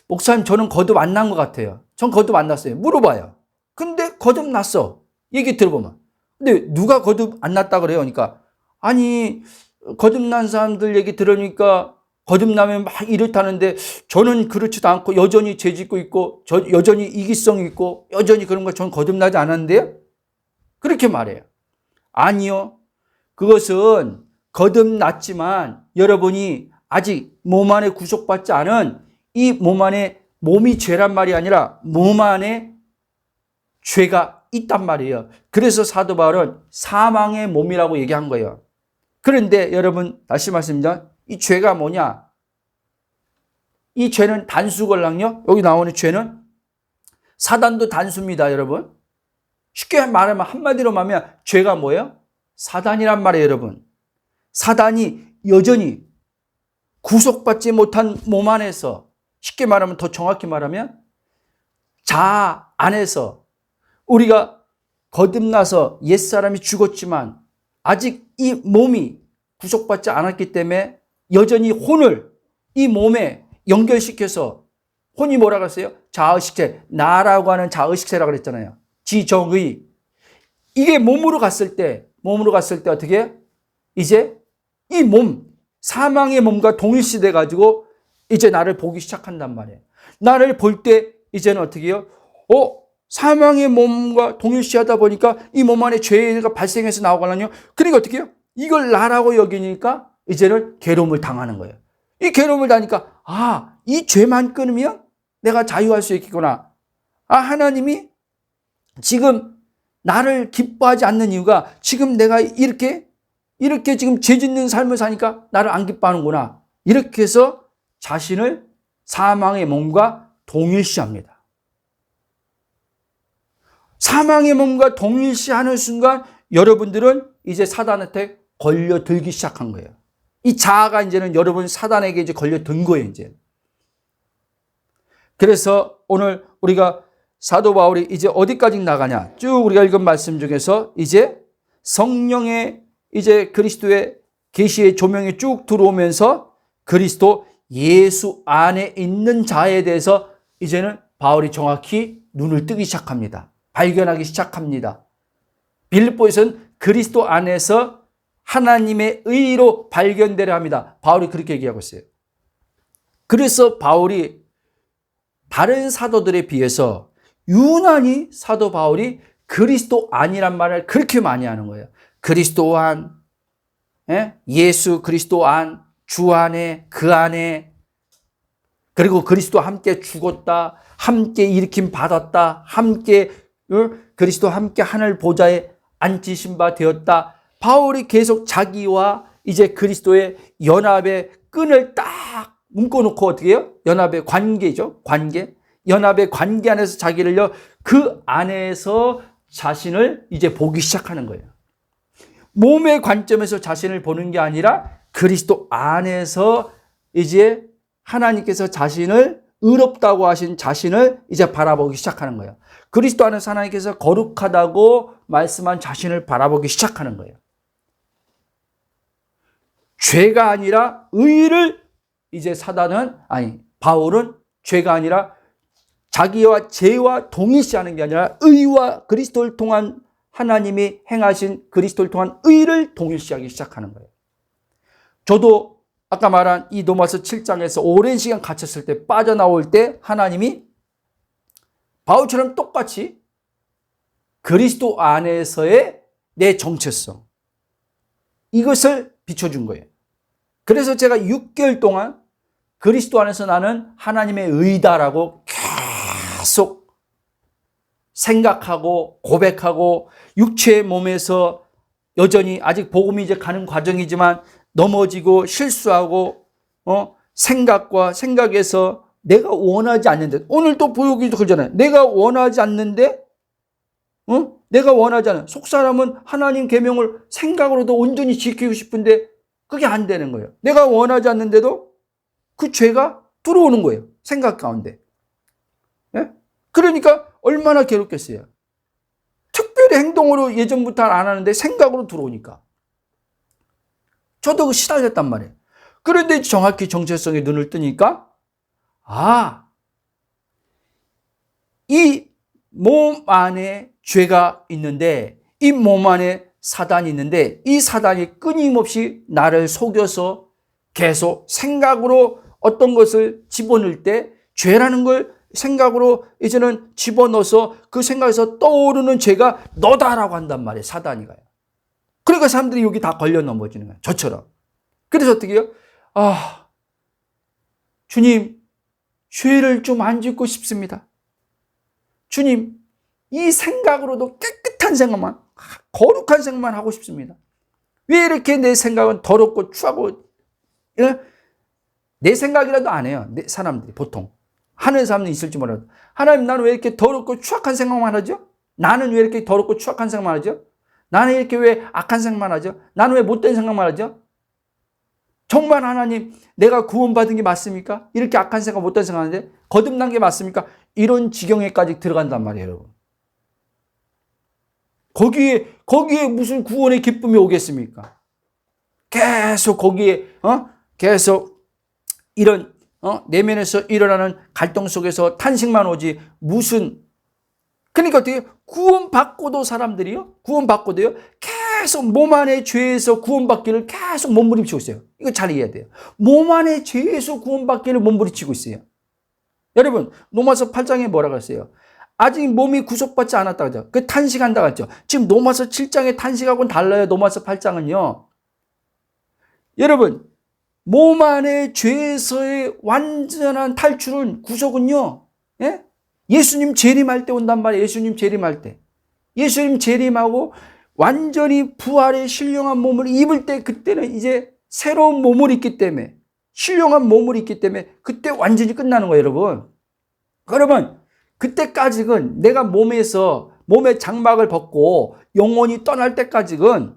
목사님 저는 거듭 안 난 것 같아요. 전 거듭 안 났어요. 물어봐요. 근데 거듭났어. 얘기 들어보면. 근데 누가 거듭 안 났다 그래요? 그러니까 아니 거듭난 사람들 얘기 들으니까 거듭나면 막 이렇다는데 저는 그렇지도 않고 여전히 죄 짓고 있고 여전히 이기성이 있고 여전히 그런 거 저는 거듭나지 않았는데요? 그렇게 말해요. 아니요. 그것은 거듭났지만 여러분이 아직 몸 안에 구속받지 않은 이 몸 안에 몸이 죄란 말이 아니라 몸 안에 죄가 있단 말이에요. 그래서 사도 바울은 사망의 몸이라고 얘기한 거예요. 그런데 여러분 다시 말씀드립니다. 이 죄가 뭐냐? 이 죄는 단수걸랑요. 여기 나오는 죄는 사단도 단수입니다, 여러분. 쉽게 말하면 한마디로 말하면 죄가 뭐예요? 사단이란 말이에요, 여러분. 사단이 여전히 구속받지 못한 몸 안에서 쉽게 말하면 더 정확히 말하면 자아 안에서 우리가 거듭나서 옛사람이 죽었지만 아직 이 몸이 구속받지 않았기 때문에 여전히 혼을 이 몸에 연결시켜서 혼이 뭐라고 했어요? 자의식체, 나라고 하는 자의식체라고 그랬잖아요. 지정의. 이게 몸으로 갔을 때 어떻게 해요? 이제 이 몸, 사망의 몸과 동일시돼 가지고 이제 나를 보기 시작한단 말이에요. 나를 볼 때 이제는 어떻게 해요? 사망의 몸과 동일시하다 보니까 이 몸 안에 죄가 발생해서 나오거든요. 그러니까 어떻게 해요? 이걸 나라고 여기니까 이제는 괴로움을 당하는 거예요. 이 괴로움을 당하니까 이 죄만 끊으면 내가 자유할 수 있겠구나. 하나님이 지금 나를 기뻐하지 않는 이유가 지금 내가 이렇게 지금 죄 짓는 삶을 사니까 나를 안 기뻐하는구나. 이렇게 해서 자신을 사망의 몸과 동일시합니다. 사망의 몸과 동일시하는 순간 여러분들은 이제 사단한테 걸려들기 시작한 거예요. 이 자아가 이제는 여러분 사단에게 이제 걸려든 거예요, 이제. 그래서 오늘 우리가 사도 바울이 이제 어디까지 나가냐? 쭉 우리가 읽은 말씀 중에서 이제 성령의 이제 그리스도의 계시의 조명이 쭉 들어오면서 그리스도 예수 안에 있는 자에 대해서 이제는 바울이 정확히 눈을 뜨기 시작합니다. 발견하기 시작합니다. 빌립보에서는 그리스도 안에서 하나님의 의로 발견되려 합니다. 바울이 그렇게 얘기하고 있어요. 그래서 바울이 다른 사도들에 비해서 유난히 사도 바울이 그리스도 안이란 말을 그렇게 많이 하는 거예요. 그리스도 안, 예수 그리스도 안, 주 안에, 그 안에, 그리고 그리스도와 함께 죽었다, 함께 일으킴 받았다, 함께 그리스도 함께 하늘 보좌에 앉히신 바 되었다. 바울이 계속 자기와 이제 그리스도의 연합의 끈을 딱 묶어놓고 어떻게 해요? 연합의 관계죠. 관계. 연합의 관계 안에서 자기를요, 그 안에서 자신을 이제 보기 시작하는 거예요. 몸의 관점에서 자신을 보는 게 아니라 그리스도 안에서 이제 하나님께서 자신을 의롭다고 하신 자신을 이제 바라보기 시작하는 거예요. 그리스도 안에서 하나님께서 거룩하다고 말씀한 자신을 바라보기 시작하는 거예요. 죄가 아니라 의를 이제 바울은 죄가 아니라 자기와 죄와 동일시하는 게 아니라 의와 그리스도를 통한 하나님이 행하신 그리스도를 통한 의를 동일시하기 시작하는 거예요. 저도 아까 말한 이 로마서 7장에서 오랜 시간 갇혔을 때 빠져나올 때 하나님이 바울처럼 똑같이 그리스도 안에서의 내 정체성 이것을 비춰준 거예요. 그래서 제가 6개월 동안 그리스도 안에서 나는 하나님의 의다라고 계속 생각하고 고백하고 육체의 몸에서 여전히 아직 복음이 이제 가는 과정이지만 넘어지고 실수하고 생각에서 내가 원하지 않는데 오늘 또 보여주기도 그러잖아요. 내가 원하지 않는데 내가 원하지 않는 속사람은 하나님 계명을 생각으로도 온전히 지키고 싶은데 그게 안 되는 거예요. 내가 원하지 않는데도 그 죄가 들어오는 거예요. 생각 가운데. 예? 그러니까 얼마나 괴롭겠어요. 특별히 행동으로 예전부터 안 하는데 생각으로 들어오니까. 저도 그 시달렸단 말이에요. 그런데 정확히 정체성에 눈을 뜨니까 이 몸 안에 죄가 있는데 이 몸 안에 사단이 있는데 이 사단이 끊임없이 나를 속여서 계속 생각으로 어떤 것을 집어넣을 때 죄라는 걸 생각으로 이제는 집어넣어서 그 생각에서 떠오르는 죄가 너다라고 한단 말이에요. 사단이가요. 그러니까 사람들이 여기 다 걸려 넘어지는 거예요. 저처럼. 그래서 어떻게 해요? 주님, 죄를 좀 안 짓고 싶습니다. 주님, 이 생각으로도 깨끗한 생각만, 거룩한 생각만 하고 싶습니다. 왜 이렇게 내 생각은 더럽고 추하고, 내 생각이라도 안 해요. 사람들이 보통. 하는 사람은 있을지 몰라도. 하나님, 나는 왜 이렇게 더럽고 추악한 생각만 하죠? 나는 왜 이렇게 더럽고 추악한 생각만 하죠? 나는 이렇게 왜 악한 생각만 하죠? 나는 왜 못된 생각만 하죠? 정말 하나님, 내가 구원받은 게 맞습니까? 이렇게 악한 생각, 못된 생각 하는데 거듭난 게 맞습니까? 이런 지경에까지 들어간단 말이에요, 여러분. 거기에 무슨 구원의 기쁨이 오겠습니까? 계속 거기에, 계속 이런 내면에서 일어나는 갈등 속에서 탄식만 오지 무슨 그러니까 어떻게 구원받고도 사람들이요 구원받고도요 계속 몸 안의 죄에서 구원받기를 계속 몸부림치고 있어요. 이거 잘 이해해야 돼요. 몸 안의 죄에서 구원받기를 몸부림치고 있어요. 여러분 로마서 8장에 뭐라고 했어요? 아직 몸이 구속받지 않았다고 하죠. 그 탄식한다고 했죠. 지금 로마서 7장의 탄식하고는 달라요. 로마서 8장은요. 여러분 몸 안의 죄에서의 완전한 탈출은 구속은요. 예? 예수님 재림할 때 온단 말이에요. 예수님 재림할 때. 예수님 재림하고 완전히 부활의 신령한 몸을 입을 때 그때는 이제 새로운 몸을 입기 때문에 신령한 몸을 입기 때문에 그때 완전히 끝나는 거예요. 여러분. 그러면 그때까지는 내가 몸의 장막을 벗고 영혼이 떠날 때까지는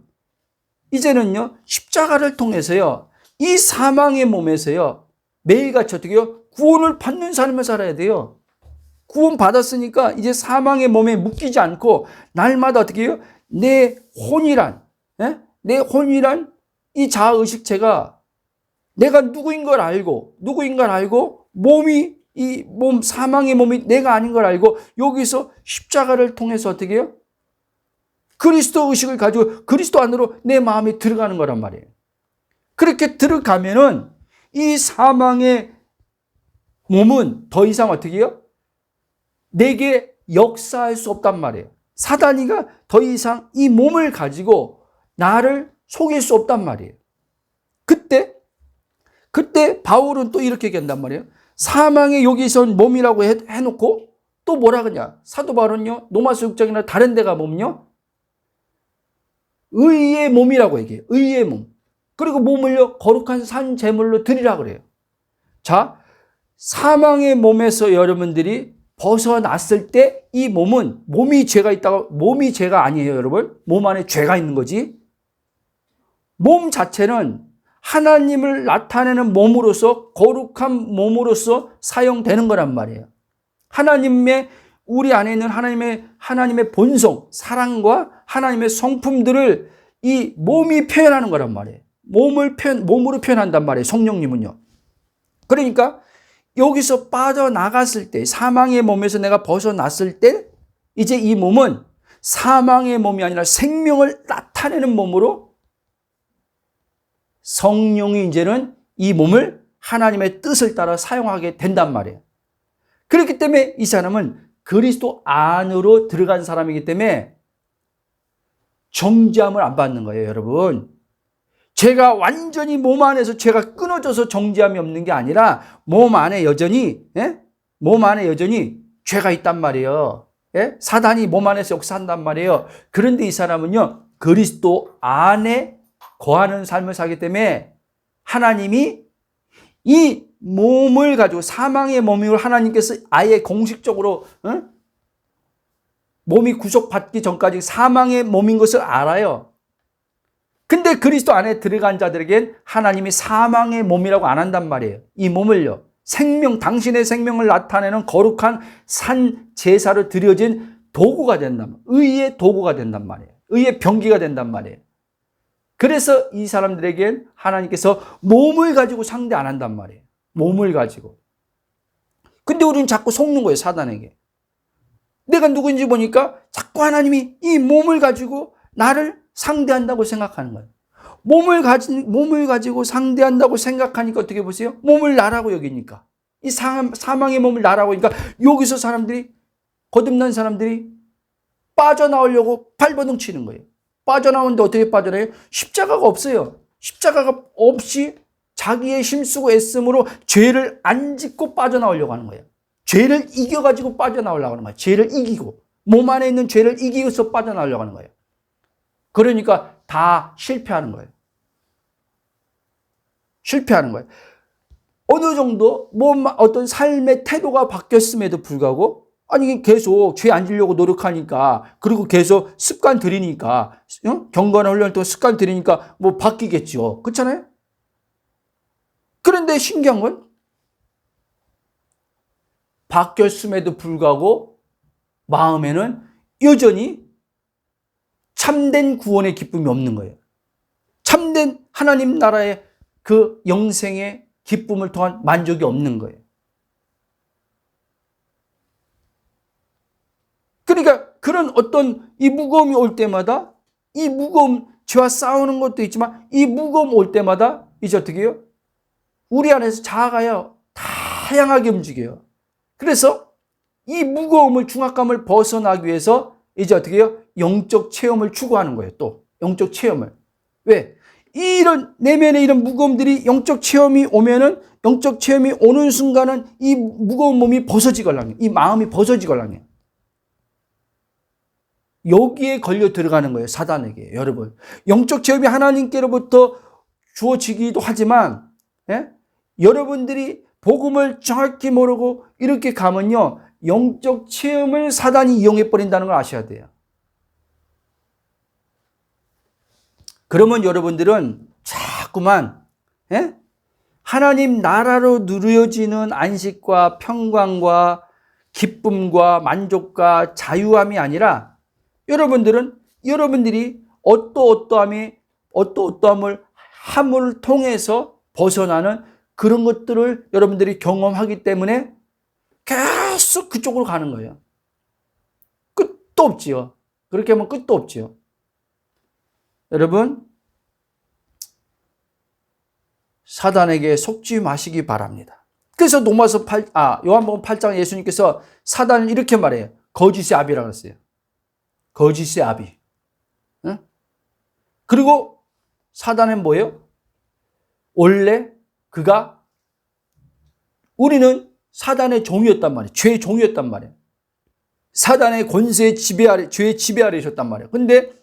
이제는요 십자가를 통해서요 이 사망의 몸에서요 매일같이 어떻게요 구원을 받는 삶을 살아야 돼요. 구원 받았으니까 이제 사망의 몸에 묶이지 않고 날마다 어떻게 해요? 내 혼이란 이 자아의식체가 내가 누구인 걸 알고 몸이 이 몸 사망의 몸이 내가 아닌 걸 알고 여기서 십자가를 통해서 어떻게 해요? 그리스도 의식을 가지고 그리스도 안으로 내 마음이 들어가는 거란 말이에요. 그렇게 들어가면은 이 사망의 몸은 더 이상 어떻게 해요? 내게 역사할 수 없단 말이에요. 사단이가 더 이상 이 몸을 가지고 나를 속일 수 없단 말이에요. 그때 바울은 또 이렇게 얘기한단 말이에요. 사망의 여기서 몸이라고 해놓고 또 뭐라 그러냐. 사도 바울은요. 로마서 6장이나 다른 데가 보면요. 의의 몸이라고 얘기해요. 의의 몸. 그리고 몸을요. 거룩한 산 제물로 드리라 그래요. 자, 사망의 몸에서 여러분들이 벗어났을 때 이 몸이 죄가 있다고 몸이 죄가 아니에요. 여러분. 몸 안에 죄가 있는 거지. 몸 자체는 하나님을 나타내는 몸으로서 거룩한 몸으로서 사용되는 거란 말이에요. 우리 안에 있는 하나님의 본성, 사랑과 하나님의 성품들을 이 몸이 표현하는 거란 말이에요. 몸으로 표현한단 말이에요. 성령님은요. 그러니까 여기서 빠져나갔을 때, 사망의 몸에서 내가 벗어났을 때, 이제 이 몸은 사망의 몸이 아니라 생명을 나타내는 몸으로 성령이 이제는 이 몸을 하나님의 뜻을 따라 사용하게 된단 말이에요. 그렇기 때문에 이 사람은 그리스도 안으로 들어간 사람이기 때문에 정죄함을 안 받는 거예요, 여러분. 죄가 완전히 몸 안에서 죄가 끊어져서 정죄함이 없는 게 아니라 몸 안에 여전히 죄가 있단 말이에요. 사단이 몸 안에서 역사한단 말이에요. 그런데 이 사람은요, 그리스도 안에 거하는 삶을 살기 때문에 하나님이 이 몸을 가지고 사망의 몸을 하나님께서 아예 공식적으로 몸이 구속받기 전까지 사망의 몸인 것을 알아요. 근데 그리스도 안에 들어간 자들에겐 하나님이 사망의 몸이라고 안 한단 말이에요. 이 몸을요. 당신의 생명을 나타내는 거룩한 산 제사로 드려진 도구가 된단 말이에요. 의의 도구가 된단 말이에요. 의의 병기가 된단 말이에요. 그래서 이 사람들에겐 하나님께서 몸을 가지고 상대 안 한단 말이에요. 몸을 가지고. 근데 우리는 자꾸 속는 거예요, 사단에게. 내가 누구인지 보니까 자꾸 하나님이 이 몸을 가지고 나를 상대한다고 생각하는 거예요. 몸을 가지고 상대한다고 생각하니까 어떻게 보세요? 몸을 나라고 여기니까. 이 사망의 몸을 나라고 하니까 여기서 거듭난 사람들이 빠져나오려고 발버둥 치는 거예요. 빠져나오는데 어떻게 빠져나와요? 십자가가 없어요. 십자가가 없이 자기의 힘쓰고 애씀으로 죄를 안 짓고 빠져나오려고 하는 거예요. 죄를 이겨가지고 빠져나오려고 하는 거예요. 죄를 이기고. 몸 안에 있는 죄를 이기고서 빠져나오려고 하는 거예요. 그러니까 다 실패하는 거예요. 어느 정도 어떤 삶의 태도가 바뀌었음에도 불구하고 아니 계속 죄 안 지려고 노력하니까 그리고 계속 습관 들이니까 경건한 훈련을 통해 습관 들이니까 뭐 바뀌겠죠. 그렇잖아요? 그런데 신기한 건 바뀌었음에도 불구하고 마음에는 여전히 참된 구원의 기쁨이 없는 거예요. 참된 하나님 나라의 그 영생의 기쁨을 통한 만족이 없는 거예요. 그러니까 그런 어떤 이 무거움이 올 때마다 이 무거움, 죄와 싸우는 것도 있지만 이 무거움 올 때마다 이제 어떻게 해요? 우리 안에서 자아가요 다양하게 움직여요. 그래서 이 무거움을, 중압감을 벗어나기 위해서 이제 어떻게 해요? 영적 체험을 추구하는 거예요. 또 영적 체험을. 왜? 이런 내면의 이런 무거움들이 영적 체험이 오면은, 영적 체험이 오는 순간은 이 무거운 몸이 벗어지걸랑해요. 이 마음이 벗어지걸랑해요. 여기에 걸려 들어가는 거예요. 사단에게. 여러분, 영적 체험이 하나님께로부터 주어지기도 하지만, 예? 여러분들이 복음을 정확히 모르고 이렇게 가면요, 영적 체험을 사단이 이용해 버린다는 걸 아셔야 돼요. 그러면 여러분들은 자꾸만, 예? 하나님 나라로 누려지는 안식과 평강과 기쁨과 만족과 자유함이 아니라, 여러분들이 어떠어떠함을 함을 통해서 벗어나는 그런 것들을 여러분들이 경험하기 때문에 계속 그쪽으로 가는 거예요. 끝도 없지요. 그렇게 하면 끝도 없지요. 여러분, 사단에게 속지 마시기 바랍니다. 그래서 요한복음 8장 예수님께서 사단을 이렇게 말해요. 거짓의 아비라고 했어요. 거짓의 아비. 응? 그리고 사단은 뭐예요? 원래 우리는 사단의 종이었단 말이에요. 죄의 종이었단 말이에요. 사단의 권세의 지배 아래, 죄의 지배 아래 있었단 말이에요. 근데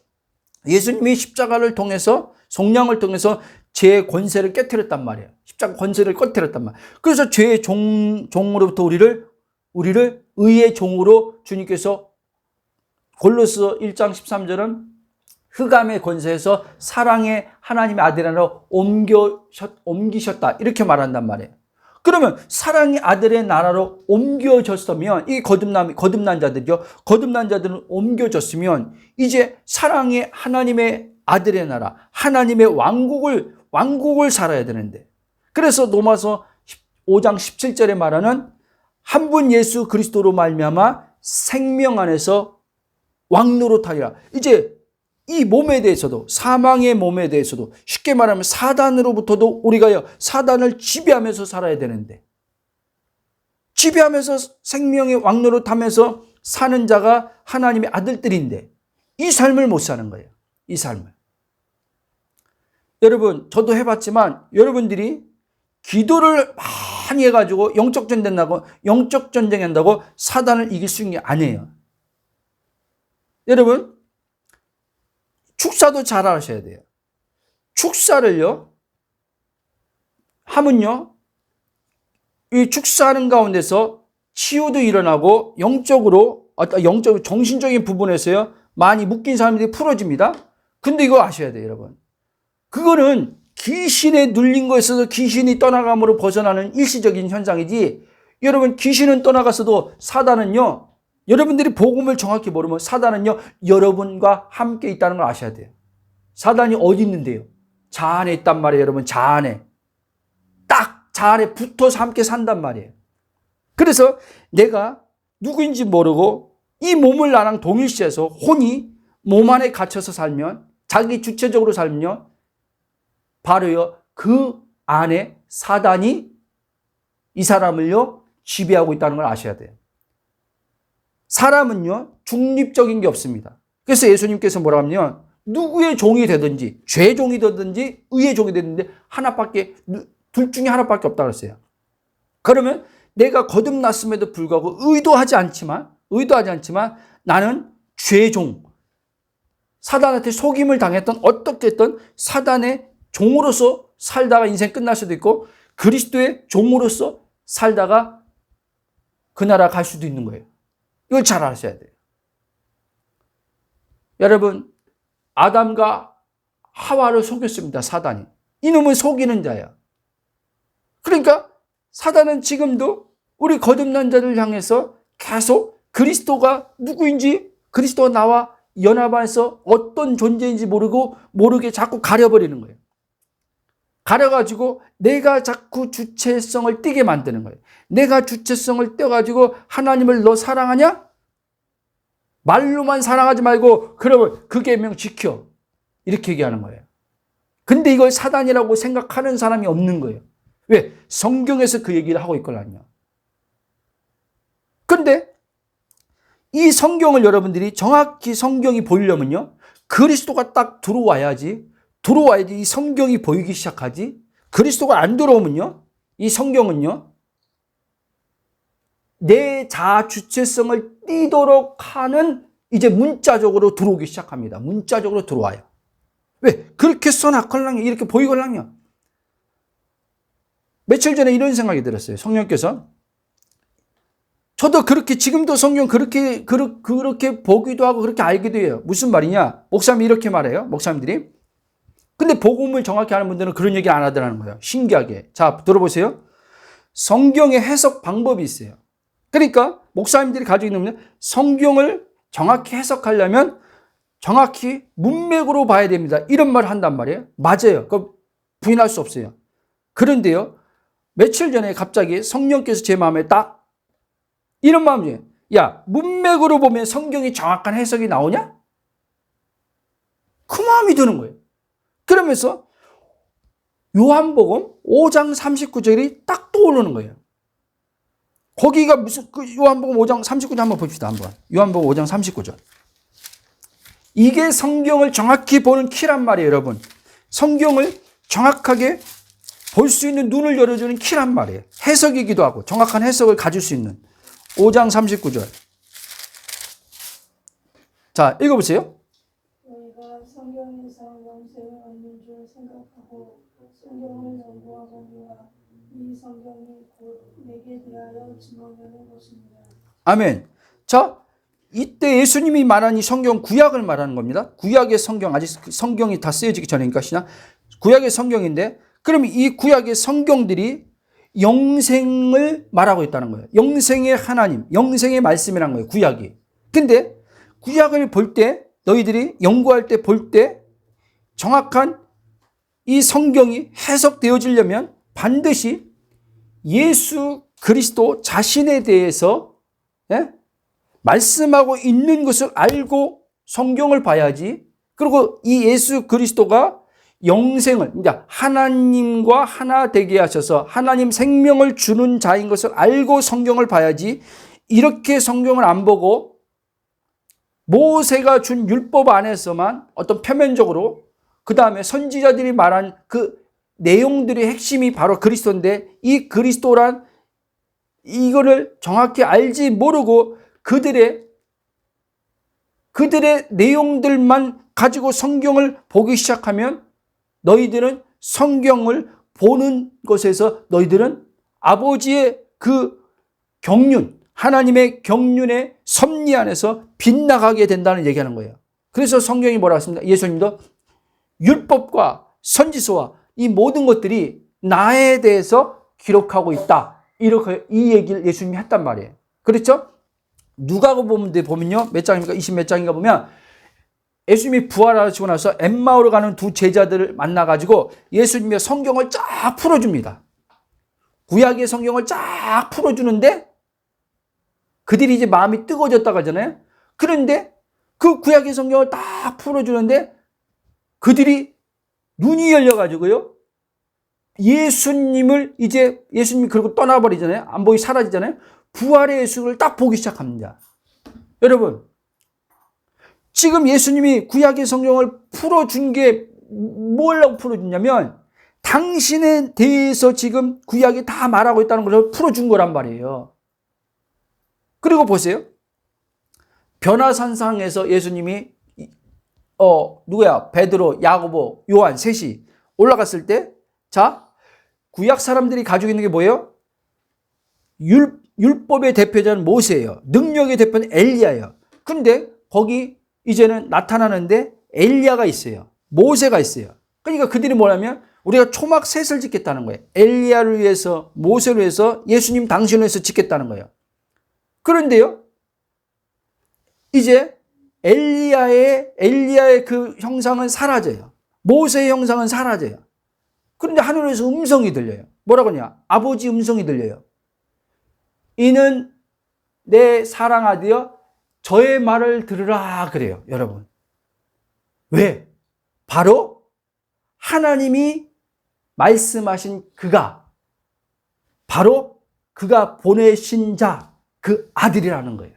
예수님이 십자가를 통해서, 속량을 통해서 죄의 권세를 깨트렸단 말이에요. 십자가 권세를 깨트렸단 말이에요. 그래서 죄의 종으로부터 우리를 의의 종으로 주님께서 골로새 1장 13절은 흑암의 권세에서 사랑의 하나님의 아들으로 옮기셨다. 이렇게 말한단 말이에요. 그러면 사랑의 아들의 나라로 옮겨졌으면, 이 거듭난 자들은 옮겨졌으면 이제 사랑의 하나님의 아들의 나라, 하나님의 왕국을 살아야 되는데, 그래서 로마서 5장 17절에 말하는 한 분 예수 그리스도로 말미암아 생명 안에서 왕노릇하리라. 이제 이 몸에 대해서도, 사망의 몸에 대해서도, 쉽게 말하면 사단으로부터도 우리가 사단을 지배하면서 살아야 되는데, 지배하면서 생명의 왕노릇하면서 사는 자가 하나님의 아들들인데 이 삶을 못 사는 거예요. 이 삶을. 여러분, 저도 해봤지만 여러분들이 기도를 많이 해가지고 영적 전쟁한다고 사단을 이길 수 있는 게 아니에요. 여러분, 축사도 잘 하셔야 돼요. 축사를요, 하면요, 이 축사하는 가운데서 치유도 일어나고 영적으로 정신적인 부분에서요, 많이 묶인 사람들이 풀어집니다. 근데 이거 아셔야 돼요, 여러분. 그거는 귀신에 눌린 거에 있어서 귀신이 떠나감으로 벗어나는 일시적인 현상이지, 여러분, 귀신은 떠나갔어도 사단은요, 여러분들이 복음을 정확히 모르면 사단은요, 여러분과 함께 있다는 걸 아셔야 돼요. 사단이 어디 있는데요? 자 안에 있단 말이에요, 여러분. 자 안에. 딱 자 안에 붙어서 함께 산단 말이에요. 그래서 내가 누구인지 모르고 이 몸을 나랑 동일시해서 혼이 몸 안에 갇혀서 살면, 자기 주체적으로 살면 바로요, 그 안에 사단이 이 사람을요, 지배하고 있다는 걸 아셔야 돼요. 사람은요, 중립적인 게 없습니다. 그래서 예수님께서 뭐라 하면, 누구의 종이 되든지, 죄의 종이 되든지, 의의 종이 되든지, 둘 중에 하나밖에 없다고 했어요. 그러면 내가 거듭났음에도 불구하고 의도하지 않지만 나는 죄의 종, 사단한테 속임을 당했던, 어떻게 했던 사단의 종으로서 살다가 인생 끝날 수도 있고, 그리스도의 종으로서 살다가 그 나라 갈 수도 있는 거예요. 이걸 잘 아셔야 돼요. 여러분, 아담과 하와를 속였습니다, 사단이. 이놈은 속이는 자야. 그러니까 사단은 지금도 우리 거듭난 자를 향해서 계속 그리스도가 누구인지, 그리스도가 나와 연합해서 어떤 존재인지 모르게 자꾸 가려버리는 거예요. 가려가지고 내가 자꾸 주체성을 띠게 만드는 거예요. 내가 주체성을 떼가지고 하나님을 너 사랑하냐? 말로만 사랑하지 말고 그러면 그 계명 지켜. 이렇게 얘기하는 거예요. 근데 이걸 사단이라고 생각하는 사람이 없는 거예요. 왜? 성경에서 그 얘기를 하고 있거든요. 근데 이 성경을 여러분들이 정확히 성경이 보이려면요, 그리스도가 딱 들어와야지 이 성경이 보이기 시작하지. 그리스도가 안 들어오면요, 이 성경은요, 내 자아 주체성을 띠도록 하는 이제 문자적으로 들어오기 시작합니다. 문자적으로 들어와요. 왜? 그렇게 써놨걸랑요, 이렇게 보이걸랑요. 며칠 전에 이런 생각이 들었어요. 성령께서 저도 그렇게 지금도 성경 그렇게 보기도 하고 그렇게 알기도 해요. 무슨 말이냐? 목사님이 이렇게 말해요. 목사님들이. 근데 복음을 정확히 아는 분들은 그런 얘기 안 하더라는 거예요. 신기하게. 자, 들어보세요. 성경의 해석 방법이 있어요. 그러니까 목사님들이 가지고 있는 성경을 정확히 해석하려면 정확히 문맥으로 봐야 됩니다. 이런 말을 한단 말이에요. 맞아요. 그거 부인할 수 없어요. 그런데요, 며칠 전에 갑자기 성령께서 제 마음에 딱 이런 마음이에요. 야, 문맥으로 보면 성경이 정확한 해석이 나오냐? 그 마음이 드는 거예요. 그러면서 요한복음 5장 39절이 딱 떠오르는 거예요. 거기가 무슨, 요한복음 5장 39절 한번 봅시다, 한번. 요한복음 5장 39절. 이게 성경을 정확히 보는 키란 말이에요, 여러분. 성경을 정확하게 볼 수 있는 눈을 열어주는 키란 말이에요. 해석이기도 하고, 정확한 해석을 가질 수 있는. 5장 39절. 자, 읽어보세요. 너희가 성경에서 영생을 얻는 줄 생각하고 성경을 연구하거니와 이 성경이 곧 내게 대하여 증언하는 것입니다. 아멘. 자, 이때 예수님이 말한 이 성경 구약을 말하는 겁니다. 구약의 성경, 아직 성경이 다 쓰여지기 전이니까 시나 구약의 성경인데, 그럼 이 구약의 성경들이 영생을 말하고 있다는 거예요. 영생의 하나님, 영생의 말씀이라는 거예요, 구약이. 근데 구약을 볼 때, 너희들이 연구할 때 볼 때 정확한 이 성경이 해석되어지려면 반드시 예수 그리스도 자신에 대해서 말씀하고 있는 것을 알고 성경을 봐야지. 그리고 이 예수 그리스도가 영생을, 이제 하나님과 하나 되게 하셔서 하나님 생명을 주는 자인 것을 알고 성경을 봐야지. 이렇게 성경을 안 보고 모세가 준 율법 안에서만 어떤 표면적으로, 그 다음에 선지자들이 말한 그 내용들의 핵심이 바로 그리스도인데, 이 그리스도란 이거를 정확히 알지 모르고 그들의 내용들만 가지고 성경을 보기 시작하면 너희들은 성경을 보는 것에서 너희들은 아버지의 그 경륜, 하나님의 경륜의 섭리 안에서 빗나가게 된다는 얘기하는 거예요. 그래서 성경이 뭐라고 했습니까? 예수님도 율법과 선지서와 이 모든 것들이 나에 대해서 기록하고 있다. 이렇게 이 얘기를 예수님이 했단 말이에요. 그렇죠? 누가복음 보면요, 몇 장입니까? 20 몇 장인가 보면 예수님이 부활하시고 나서 엠마오로 가는 두 제자들을 만나가지고 예수님의 성경을 쫙 풀어줍니다. 구약의 성경을 쫙 풀어주는데 그들이 이제 마음이 뜨거워졌다고 하잖아요. 그런데 그 구약의 성경을 딱 풀어주는데 그들이 눈이 열려가지고요, 예수님을 이제 예수님이 그리고 떠나버리잖아요. 안 보이 사라지잖아요. 부활의 예수를 딱 보기 시작합니다. 여러분, 지금 예수님이 구약의 성경을 풀어준 게 뭐라고 풀어줬냐면 당신에 대해서 지금 구약이 다 말하고 있다는 걸 풀어준 거란 말이에요. 그리고 보세요. 변화산상에서 예수님이 누구야? 베드로, 야고보, 요한 셋이 올라갔을 때, 자, 구약 사람들이 가지고 있는 게 뭐예요? 율법의 대표자는 모세예요. 능력의 대표는 엘리야예요. 근데 거기 이제는 나타나는데 엘리야가 있어요. 모세가 있어요. 그러니까 그들이 뭐냐면 우리가 초막 셋을 짓겠다는 거예요. 엘리야를 위해서, 모세를 위해서, 예수님 당신을 위해서 짓겠다는 거예요. 그런데요, 이제 엘리야의 그 형상은 사라져요. 모세의 형상은 사라져요. 그런데 하늘에서 음성이 들려요. 뭐라고 하냐? 아버지 음성이 들려요. 이는 내 사랑하되어 저의 말을 들으라 그래요. 여러분. 왜? 바로 하나님이 말씀하신 그가 바로 그가 보내신 자, 그 아들이라는 거예요.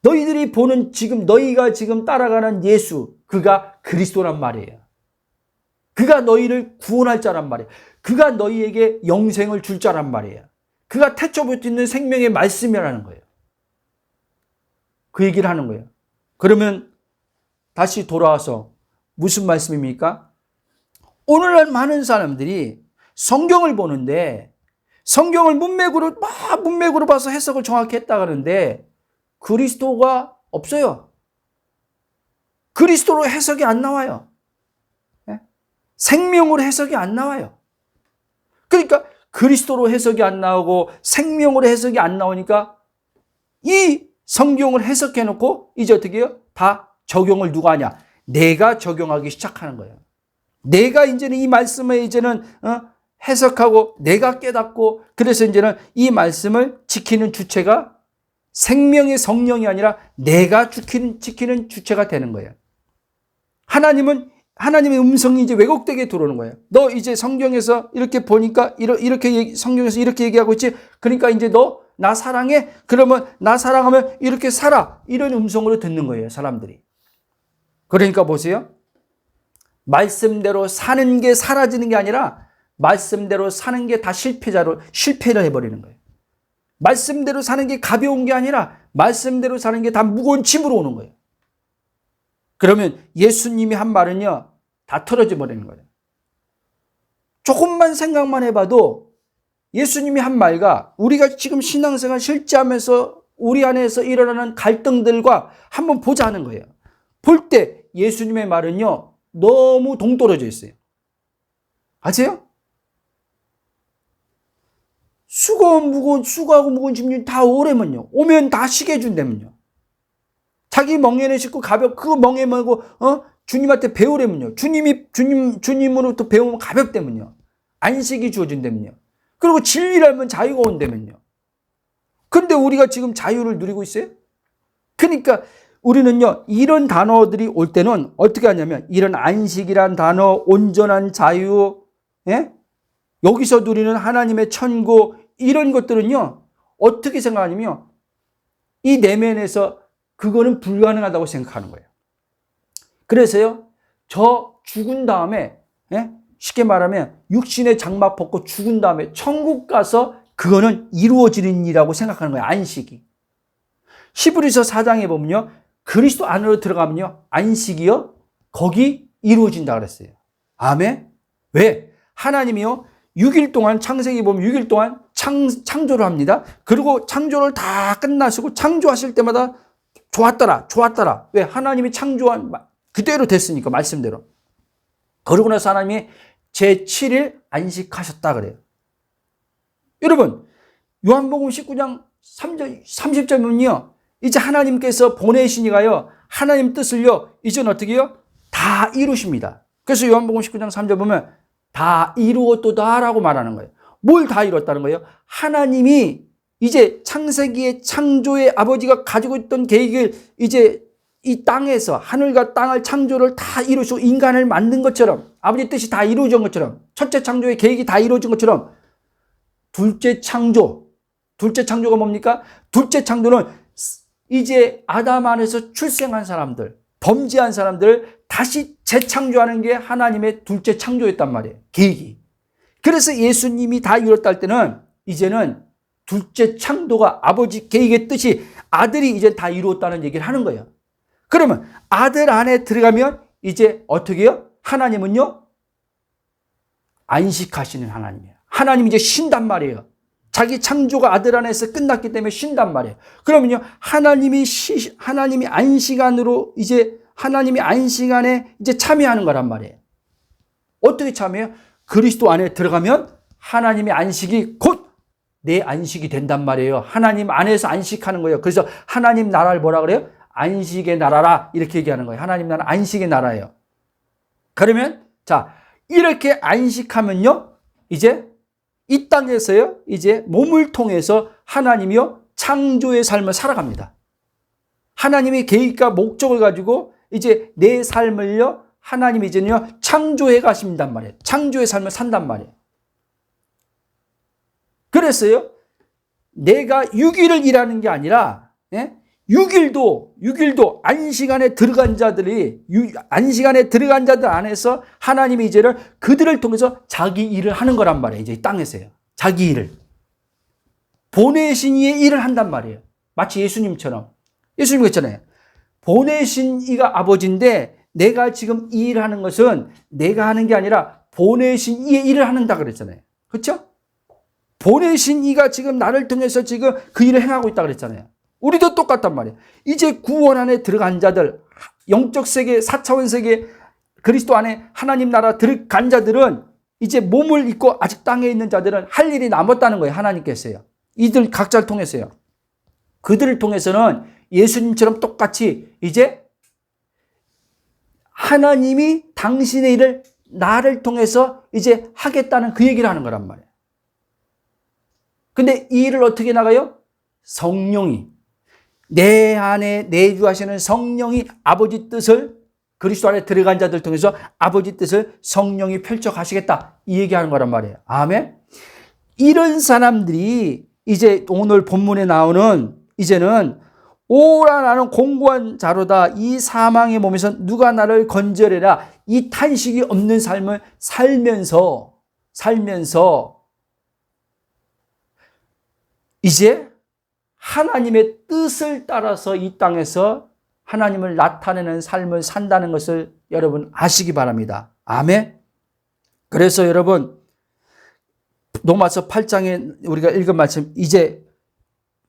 너희들이 보는 지금 너희가 지금 따라가는 예수, 그가 그리스도란 말이에요. 그가 너희를 구원할 자란 말이에요. 그가 너희에게 영생을 줄 자란 말이에요. 그가 태초부터 있는 생명의 말씀이라는 거예요. 그 얘기를 하는 거예요. 그러면 다시 돌아와서 무슨 말씀입니까? 오늘날 많은 사람들이 성경을 보는데 성경을 문맥으로 봐서 해석을 정확히 했다 그러는데 그리스도가 없어요. 그리스도로 해석이 안 나와요. 생명으로 해석이 안 나와요. 그러니까 그리스도로 해석이 안 나오고 생명으로 해석이 안 나오니까 이 성경을 해석해 놓고 이제 어떻게 해요? 다 적용을 누가 하냐? 내가 적용하기 시작하는 거예요. 내가 이제는 이 말씀을 이제는 해석하고 내가 깨닫고 그래서 이제는 이 말씀을 지키는 주체가 생명의 성령이 아니라 내가 지키는 주체가 되는 거예요. 하나님의 음성이 이제 왜곡되게 들어오는 거예요. 너 이제 성경에서 이렇게 보니까 이렇게 성경에서 이렇게 얘기하고 있지. 그러니까 이제 너 나 사랑해. 그러면 나 사랑하면 이렇게 살아. 이런 음성으로 듣는 거예요, 사람들이. 그러니까 보세요. 말씀대로 사는 게 사라지는 게 아니라 말씀대로 사는 게 다 실패를 해버리는 거예요. 말씀대로 사는 게 가벼운 게 아니라 말씀대로 사는 게 다 무거운 짐으로 오는 거예요. 그러면 예수님이 한 말은요, 다 틀어져 버리는 거예요. 조금만 생각만 해봐도 예수님이 한 말과 우리가 지금 신앙생활 실제하면서 우리 안에서 일어나는 갈등들과 한번 보자 하는 거예요. 볼 때 예수님의 말은요, 너무 동떨어져 있어요. 아세요? 수고하고 무거운 짐이 다 오래면요. 오면 다 쉬게 해준다면요. 자기 멍에는 싣고 그 멍에 메고 주님한테 배우려면요. 주님으로부터 배우면 가볍다면요. 안식이 주어진다면요. 그리고 진리를 알면 자유가 온다면요. 근데 우리가 지금 자유를 누리고 있어요? 그러니까 우리는요, 이런 단어들이 올 때는 어떻게 하냐면, 이런 안식이란 단어, 온전한 자유, 예? 여기서 누리는 하나님의 천국, 이런 것들은요, 어떻게 생각하냐면, 이 내면에서 그거는 불가능하다고 생각하는 거예요. 그래서요, 저 죽은 다음에, 예? 쉽게 말하면, 육신의 장막 벗고 죽은 다음에 천국 가서 그거는 이루어지는 일이라고 생각하는 거예요, 안식이. 히브리서 4장에 보면요, 그리스도 안으로 들어가면요, 안식이요, 거기 이루어진다 그랬어요. 아멘? 왜? 하나님이요, 6일 동안, 창세기 보면 6일 동안 창조를 합니다. 그리고 창조를 다 끝나시고 창조하실 때마다 좋았더라. 왜? 하나님이 창조한 그대로 됐으니까, 말씀대로. 그러고 나서 하나님이 제7일 안식하셨다 그래요. 여러분, 요한복음 19장 30절 보면요, 이제 하나님께서 보내시니가요, 하나님 뜻을요, 이제는 어떻게 해요? 다 이루십니다. 그래서 요한복음 19장 3절 보면 다 이루었도다라고 말하는 거예요. 뭘 다 이뤘다는 거예요? 하나님이 이제 창세기의 창조의 아버지가 가지고 있던 계획을 이제 이 땅에서 하늘과 땅을 창조를 다 이루시고 인간을 만든 것처럼, 아버지 뜻이 다 이루어진 것처럼, 첫째 창조의 계획이 다 이루어진 것처럼, 둘째 창조가 뭡니까? 둘째 창조는 이제 아담 안에서 출생한 사람들, 범죄한 사람들을 다시 재창조하는 게 하나님의 둘째 창조였단 말이에요, 계획이. 그래서 예수님이 다 이뤘다 할 때는 이제는 둘째 창조가 아버지 계획의 뜻이 아들이 이제 다 이루었다는 얘기를 하는 거예요. 그러면 아들 안에 들어가면 이제 어떻게 해요? 하나님은요, 안식하시는 하나님이에요. 하나님이 이제 쉰단 말이에요. 자기 창조가 아들 안에서 끝났기 때문에 쉰단 말이에요. 그러면요, 하나님이 안식안으로 이제 하나님이 안식안에 이제 참여하는 거란 말이에요. 어떻게 참여해요? 그리스도 안에 들어가면 하나님의 안식이 곧 내 안식이 된단 말이에요. 하나님 안에서 안식하는 거예요. 그래서 하나님 나라를 뭐라 그래요? 안식의 나라라, 이렇게 얘기하는 거예요. 하나님 나라 안식의 나라예요. 그러면 자, 이렇게 안식하면요, 이제 이 땅에서요, 이제 몸을 통해서 하나님이요, 창조의 삶을 살아갑니다. 하나님의 계획과 목적을 가지고 이제 내 삶을요, 하나님이 이제는요, 창조해 가신단 말이에요. 창조의 삶을 산단 말이에요. 그래서요, 내가 6일을 일하는 게 아니라, 6일도 안식안에 들어간 자들이, 안식안에 들어간 자들 안에서 하나님이 이제는 그들을 통해서 자기 일을 하는 거란 말이에요. 이제 이 땅에서요. 자기 일을. 보내신 이의 일을 한단 말이에요. 마치 예수님처럼. 예수님 그랬잖아요. 보내신 이가 아버지인데 내가 지금 이 일을 하는 것은 내가 하는 게 아니라 보내신 이의 일을 한다 그랬잖아요. 그렇죠? 보내신 이가 지금 나를 통해서 지금 그 일을 행하고 있다 그랬잖아요. 우리도 똑같단 말이에요. 이제 구원 안에 들어간 자들, 영적 세계, 4차원 세계, 그리스도 안에 하나님 나라 들어간 자들은 이제 몸을 입고 아직 땅에 있는 자들은 할 일이 남았다는 거예요. 하나님께서요. 이들 각자를 통해서요. 그들을 통해서는 예수님처럼 똑같이 이제 하나님이 당신의 일을 나를 통해서 이제 하겠다는 그 얘기를 하는 거란 말이에요. 근데 이 일을 어떻게 나가요? 성령이, 내 안에 내주하시는 성령이 아버지 뜻을, 그리스도 안에 들어간 자들 통해서 아버지 뜻을 성령이 펼쳐 가시겠다, 이 얘기하는 거란 말이에요. 아멘. 이런 사람들이 이제 오늘 본문에 나오는, 이제는 오라 나는 공고한 자로다, 이 사망의 몸에서 누가 나를 건져내라, 이 탄식이 없는 삶을 살면서 이제 하나님의 뜻을 따라서 이 땅에서 하나님을 나타내는 삶을 산다는 것을 여러분 아시기 바랍니다. 아멘. 그래서 여러분, 로마서 8장에 우리가 읽은 말씀, 이제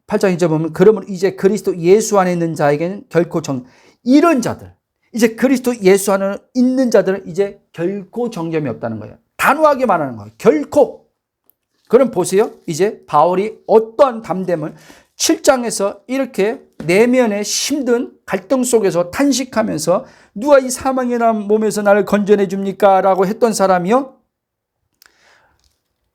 8장 이제 보면, 그러면 이제 그리스도 예수 안에 있는 자에게는 결코 이런 자들, 이제 그리스도 예수 안에 있는 자들은 이제 결코 정죄함이 없다는 거예요. 단호하게 말하는 거예요. 결코. 그럼 보세요. 이제 바울이 어떠한 담대함을 7장에서 이렇게 내면의 힘든 갈등 속에서 탄식하면서 누가 이 사망의 몸에서 나를 건져내 줍니까? 라고 했던 사람이요.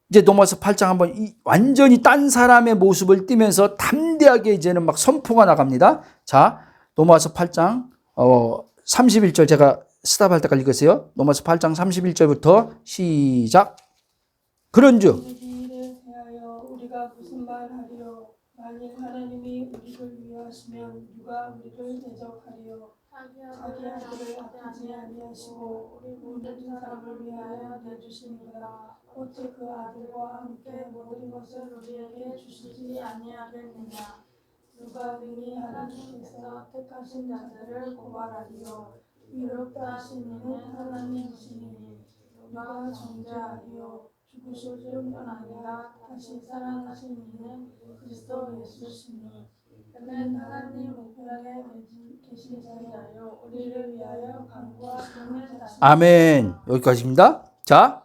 이제 로마서 8장 한번 완전히 딴 사람의 모습을 띠면서 담대하게 이제는 막 선포가 나갑니다. 자, 로마서 8장 31절 제가 스탑할 때까지 읽으세요. 로마서 8장 31절부터 시작. 그런즉 우리가 무슨 말하리요? 만일 하나님이 우리를 위하시면 누가 우리를 대적하리요? 자기 아들을 아끼지 아니하시고 우리 모든 사람을 위하여 내주시니라. 어찌 그 아들과 함께 모든 것을 우리에게 주시지 아니하겠느냐? 누가 능히 하나님께서 택하신 자들을 고발하리요? 위롭다 하신 이는 하나님이시니 누가 정죄하리요? 죽으실 뿐 아니라 다시 살아나신 이는 그리스도 예수시니 그는 하나님 우편에 계신 자여 우리를 위하여 강구와 힘을 다시. 아멘. 여기까지입니다. 자,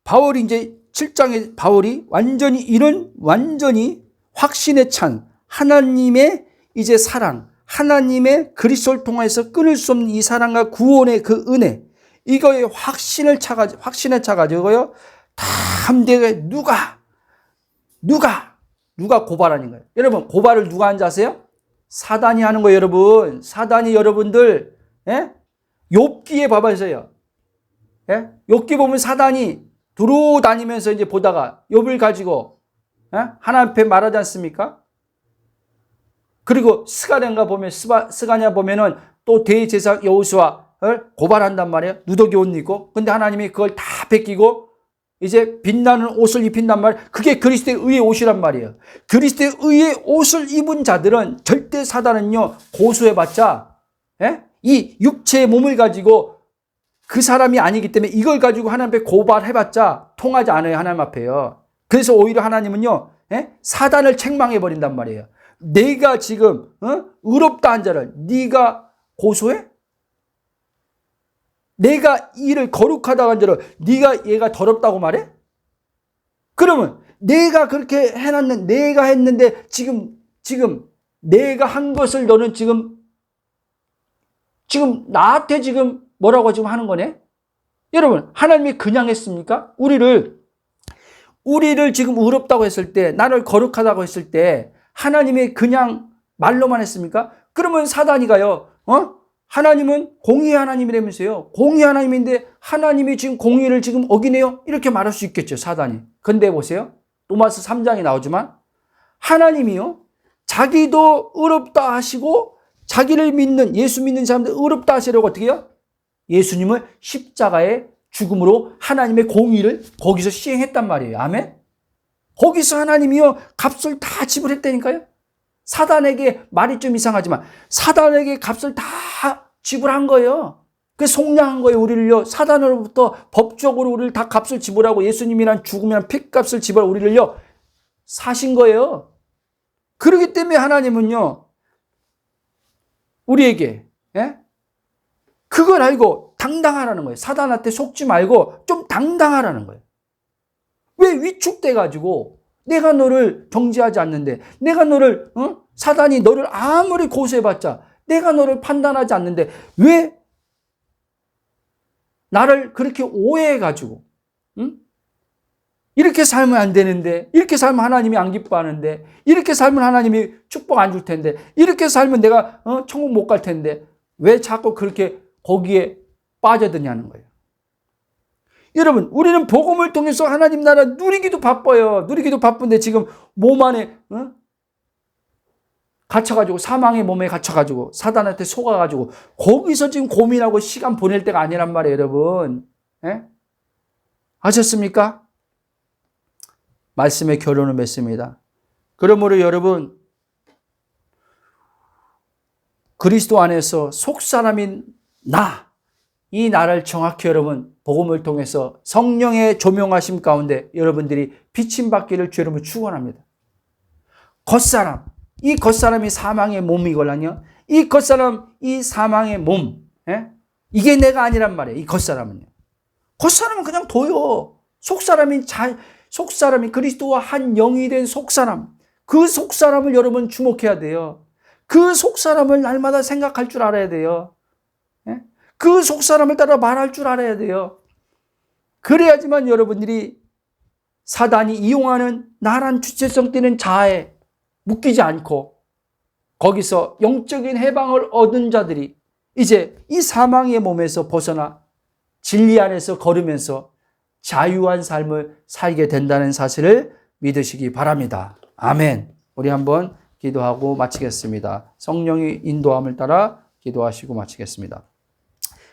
바울이 이제 7장에 바울이 완전히 이런 완전히 확신에 찬 하나님의 이제 사랑, 하나님의 그리스도를 통해서 끊을 수 없는 이 사랑과 구원의 그 은혜, 이거에 확신에 차가지고요. 담대하게 누가 고발하는 거예요. 여러분, 고발을 누가 하는지 아세요? 사단이 하는 거예요, 여러분. 사단이 여러분들, 욥기에 봐봐서요. 욥기 보면 사단이 두루 다니면서 이제 보다가 욥을 가지고 하나님 앞에 말하지 않습니까? 그리고 스가랴가 보면, 스가랴 보면은 또 대제사장 여호수아를 고발한단 말이에요. 누더기 옷 입고. 근데 하나님이 그걸 다 베끼고 이제 빛나는 옷을 입힌단 말이에요. 그게 그리스도의 의의 옷이란 말이에요. 그리스도의 의의 옷을 입은 자들은 절대 사단은요, 고소해봤자 이 육체의 몸을 가지고 그 사람이 아니기 때문에 이걸 가지고 하나님 앞에 고발해봤자 통하지 않아요. 하나님 앞에요. 그래서 오히려 하나님은요, 사단을 책망해버린단 말이에요. 내가 지금 의롭다 한 자를 네가 고소해? 내가 이를 거룩하다고 한 자를 네가 얘가 더럽다고 말해? 그러면 내가 그렇게 해놨는, 내가 했는데 지금 내가 한 것을 너는 지금 나한테 지금 뭐라고 지금 하는 거네? 여러분, 하나님이 그냥 했습니까? 우리를 지금 의롭다고 했을 때, 나를 거룩하다고 했을 때 하나님이 그냥 말로만 했습니까? 그러면 사단이가요, 하나님은 공의의 하나님이라면서요. 공의의 하나님인데 하나님이 지금 공의를 지금 어기네요? 이렇게 말할 수 있겠죠, 사단이. 근데 보세요. 로마서 3장에 나오지만 하나님이요, 자기도 의롭다 하시고 자기를 믿는, 예수 믿는 사람들 의롭다 하시려고 어떻게 해요? 예수님을 십자가의 죽음으로 하나님의 공의를 거기서 시행했단 말이에요. 아멘? 거기서 하나님이요, 값을 다 지불했다니까요. 사단에게, 말이 좀 이상하지만 사단에게 값을 다 지불한 거예요. 그 속량한 거예요. 우리를요, 사단으로부터 법적으로 우리를 다 값을 지불하고 예수님이란 죽음이란 핏값을 지불하고 우리를요 사신 거예요. 그렇기 때문에 하나님은요 우리에게 그걸 알고 당당하라는 거예요. 사단한테 속지 말고 좀 당당하라는 거예요. 왜 위축돼 가지고 내가 너를 정죄하지 않는데, 내가 너를 사단이 너를 아무리 고소해봤자 내가 너를 판단하지 않는데 왜 나를 그렇게 오해해가지고 이렇게 살면 안 되는데, 이렇게 살면 하나님이 안 기뻐하는데, 이렇게 살면 하나님이 축복 안 줄 텐데, 이렇게 살면 내가 천국 못 갈 텐데 왜 자꾸 그렇게 거기에 빠져드냐는 거예요. 여러분, 우리는 복음을 통해서 하나님 나라 누리기도 바빠요. 누리기도 바쁜데 지금 몸 안에 갇혀가지고, 사망의 몸에 갇혀가지고 사단한테 속아가지고 거기서 지금 고민하고 시간 보낼 때가 아니란 말이에요, 여러분. 아셨습니까? 말씀의 결론을 맺습니다. 그러므로 여러분, 그리스도 안에서 속사람인 이 나를 정확히 여러분 복음을 통해서 성령의 조명하심 가운데 여러분들이 비침 받기를 주 여러분 축원합니다. 겉사람, 이 겉사람이 사망의 몸이걸라요. 이 겉사람, 이 사망의 몸, 이게 내가 아니란 말이에요. 이 겉사람은요. 겉사람은 그냥 둬요. 속사람이 그리스도와 한 영이 된 속사람, 그 속사람을 여러분 주목해야 돼요. 그 속사람을 날마다 생각할 줄 알아야 돼요. 그 속사람을 따라 말할 줄 알아야 돼요. 그래야지만 여러분들이 사단이 이용하는 나란 주체성 띠는 자아에 묶이지 않고 거기서 영적인 해방을 얻은 자들이 이제 이 사망의 몸에서 벗어나 진리 안에서 걸으면서 자유한 삶을 살게 된다는 사실을 믿으시기 바랍니다. 아멘. 우리 한번 기도하고 마치겠습니다. 성령의 인도함을 따라 기도하시고 마치겠습니다.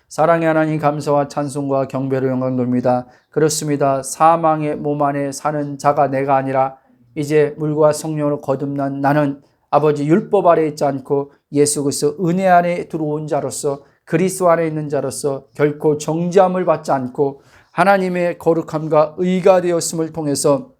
사랑의 하나님, 감사와 찬송과 경배로 영광 돌립니다. 그렇습니다. 사망의 몸 안에 사는 자가 내가 아니라 이제 물과 성령으로 거듭난 나는 아버지 율법 아래 있지 않고 예수 그리스도 은혜 안에 들어온 자로서, 그리스도 안에 있는 자로서 결코 정죄함을 받지 않고 하나님의 거룩함과 의가 되었음을 통해서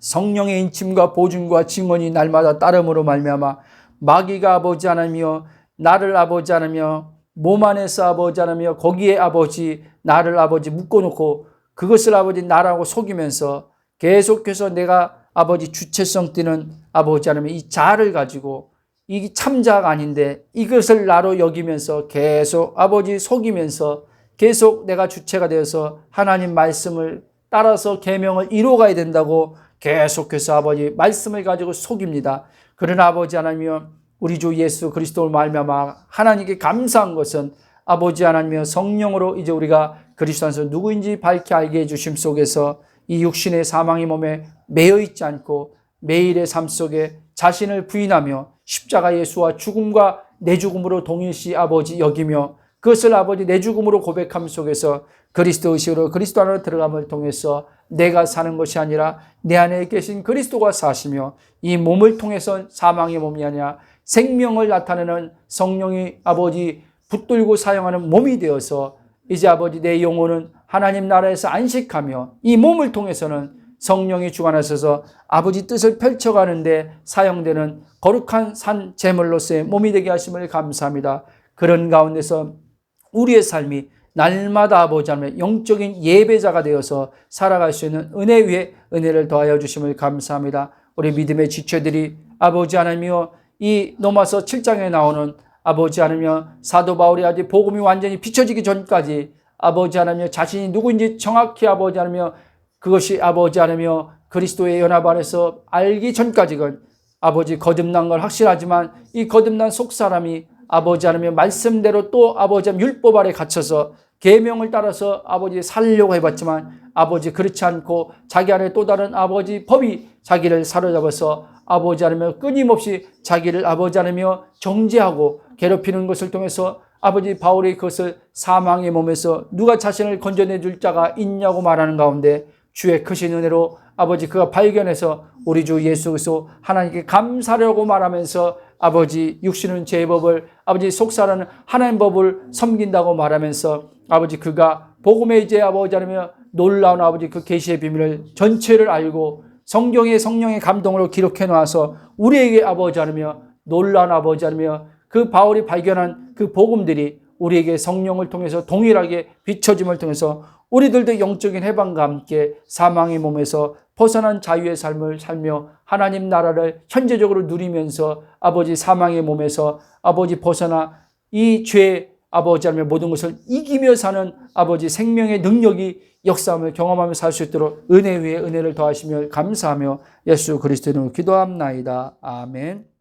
성령의 인침과 보증과 증언이 날마다 따름으로 말미암아 마귀가 아버지 하나며 나를 아버지 하나며 몸 안에서 아버지 하나며 거기에 아버지 나를 아버지 묶어놓고 그것을 아버지 나라고 속이면서 계속해서 내가 아버지 주체성 띠는 아버지 하나며 이 자아를 가지고 이 참자가 아닌데 이것을 나로 여기면서 계속 아버지 속이면서 계속 내가 주체가 되어서 하나님 말씀을 따라서 계명을 이루어가야 된다고 계속해서 아버지 말씀을 가지고 속입니다. 그러나 아버지 하나님이여 우리 주 예수 그리스도를 말미암아 하나님께 감사한 것은 아버지 하나님이여 성령으로 이제 우리가 그리스도 안에서 누구인지 밝히 알게 해주심 속에서 이 육신의 사망의 몸에 매여 있지 않고 매일의 삶 속에 자신을 부인하며 십자가 예수와 죽음과 내 죽음으로 동일시 아버지 여기며 그것을 아버지 내 죽음으로 고백함 속에서 그리스도 의식으로 그리스도 안으로 들어감을 통해서 내가 사는 것이 아니라 내 안에 계신 그리스도가 사시며 이 몸을 통해서 사망의 몸이 아니라 생명을 나타내는 성령이 아버지 붙들고 사용하는 몸이 되어서 이제 아버지 내 영혼은 하나님 나라에서 안식하며 이 몸을 통해서는 성령이 주관하셔서 아버지 뜻을 펼쳐가는데 사용되는 거룩한 산 제물로서의 몸이 되게 하심을 감사합니다. 그런 가운데서 우리의 삶이 날마다 아버지 하나님의 영적인 예배자가 되어서 살아갈 수 있는 은혜 위에 은혜를 더하여 주심을 감사합니다. 우리 믿음의 지체들이 아버지 하나님이여 이 로마서 7장에 나오는 아버지 하나님이여 사도 바울이 아직 복음이 완전히 비춰지기 전까지 아버지 하나며 자신이 누구인지 정확히 아버지 하나며 그것이 아버지 하나며 그리스도의 연합 안에서 알기 전까지는 아버지 거듭난 걸 확실하지만 이 거듭난 속사람이 아버지 하나며 말씀대로 또 아버지 율법 아래 갇혀서 계명을 따라서 아버지 살려고 해봤지만 아버지 그렇지 않고 자기 안에 또 다른 아버지 법이 자기를 사로잡아서 아버지 하나며 끊임없이 자기를 아버지 하나며 정죄하고 괴롭히는 것을 통해서 아버지 바울이 그것을 사망의 몸에서 누가 자신을 건져내 줄 자가 있냐고 말하는 가운데 주의 크신 은혜로 아버지 그가 발견해서 우리 주 예수 그리스도 하나님께 감사하려고 말하면서 아버지 육신은 죄의 법을 아버지 속사라는 하나님 법을 섬긴다고 말하면서 아버지 그가 복음의 이제 아버지 하나며 놀라운 아버지 그 계시의 비밀을 전체를 알고 성경의 성령의 감동으로 기록해 놔서 우리에게 아버지 하나며 놀라운 아버지 하나며 그 바울이 발견한 그 복음들이 우리에게 성령을 통해서 동일하게 비춰짐을 통해서 우리들도 영적인 해방과 함께 사망의 몸에서 벗어난 자유의 삶을 살며 하나님 나라를 현재적으로 누리면서 아버지 사망의 몸에서 아버지 벗어나 이 죄 아버지 하나며 모든 것을 이기며 사는 아버지 생명의 능력이 역사함을 경험하며 살 수 있도록 은혜 위에 은혜를 더하시며 감사하며 예수 그리스도의 이름으로 기도합나이다. 아멘.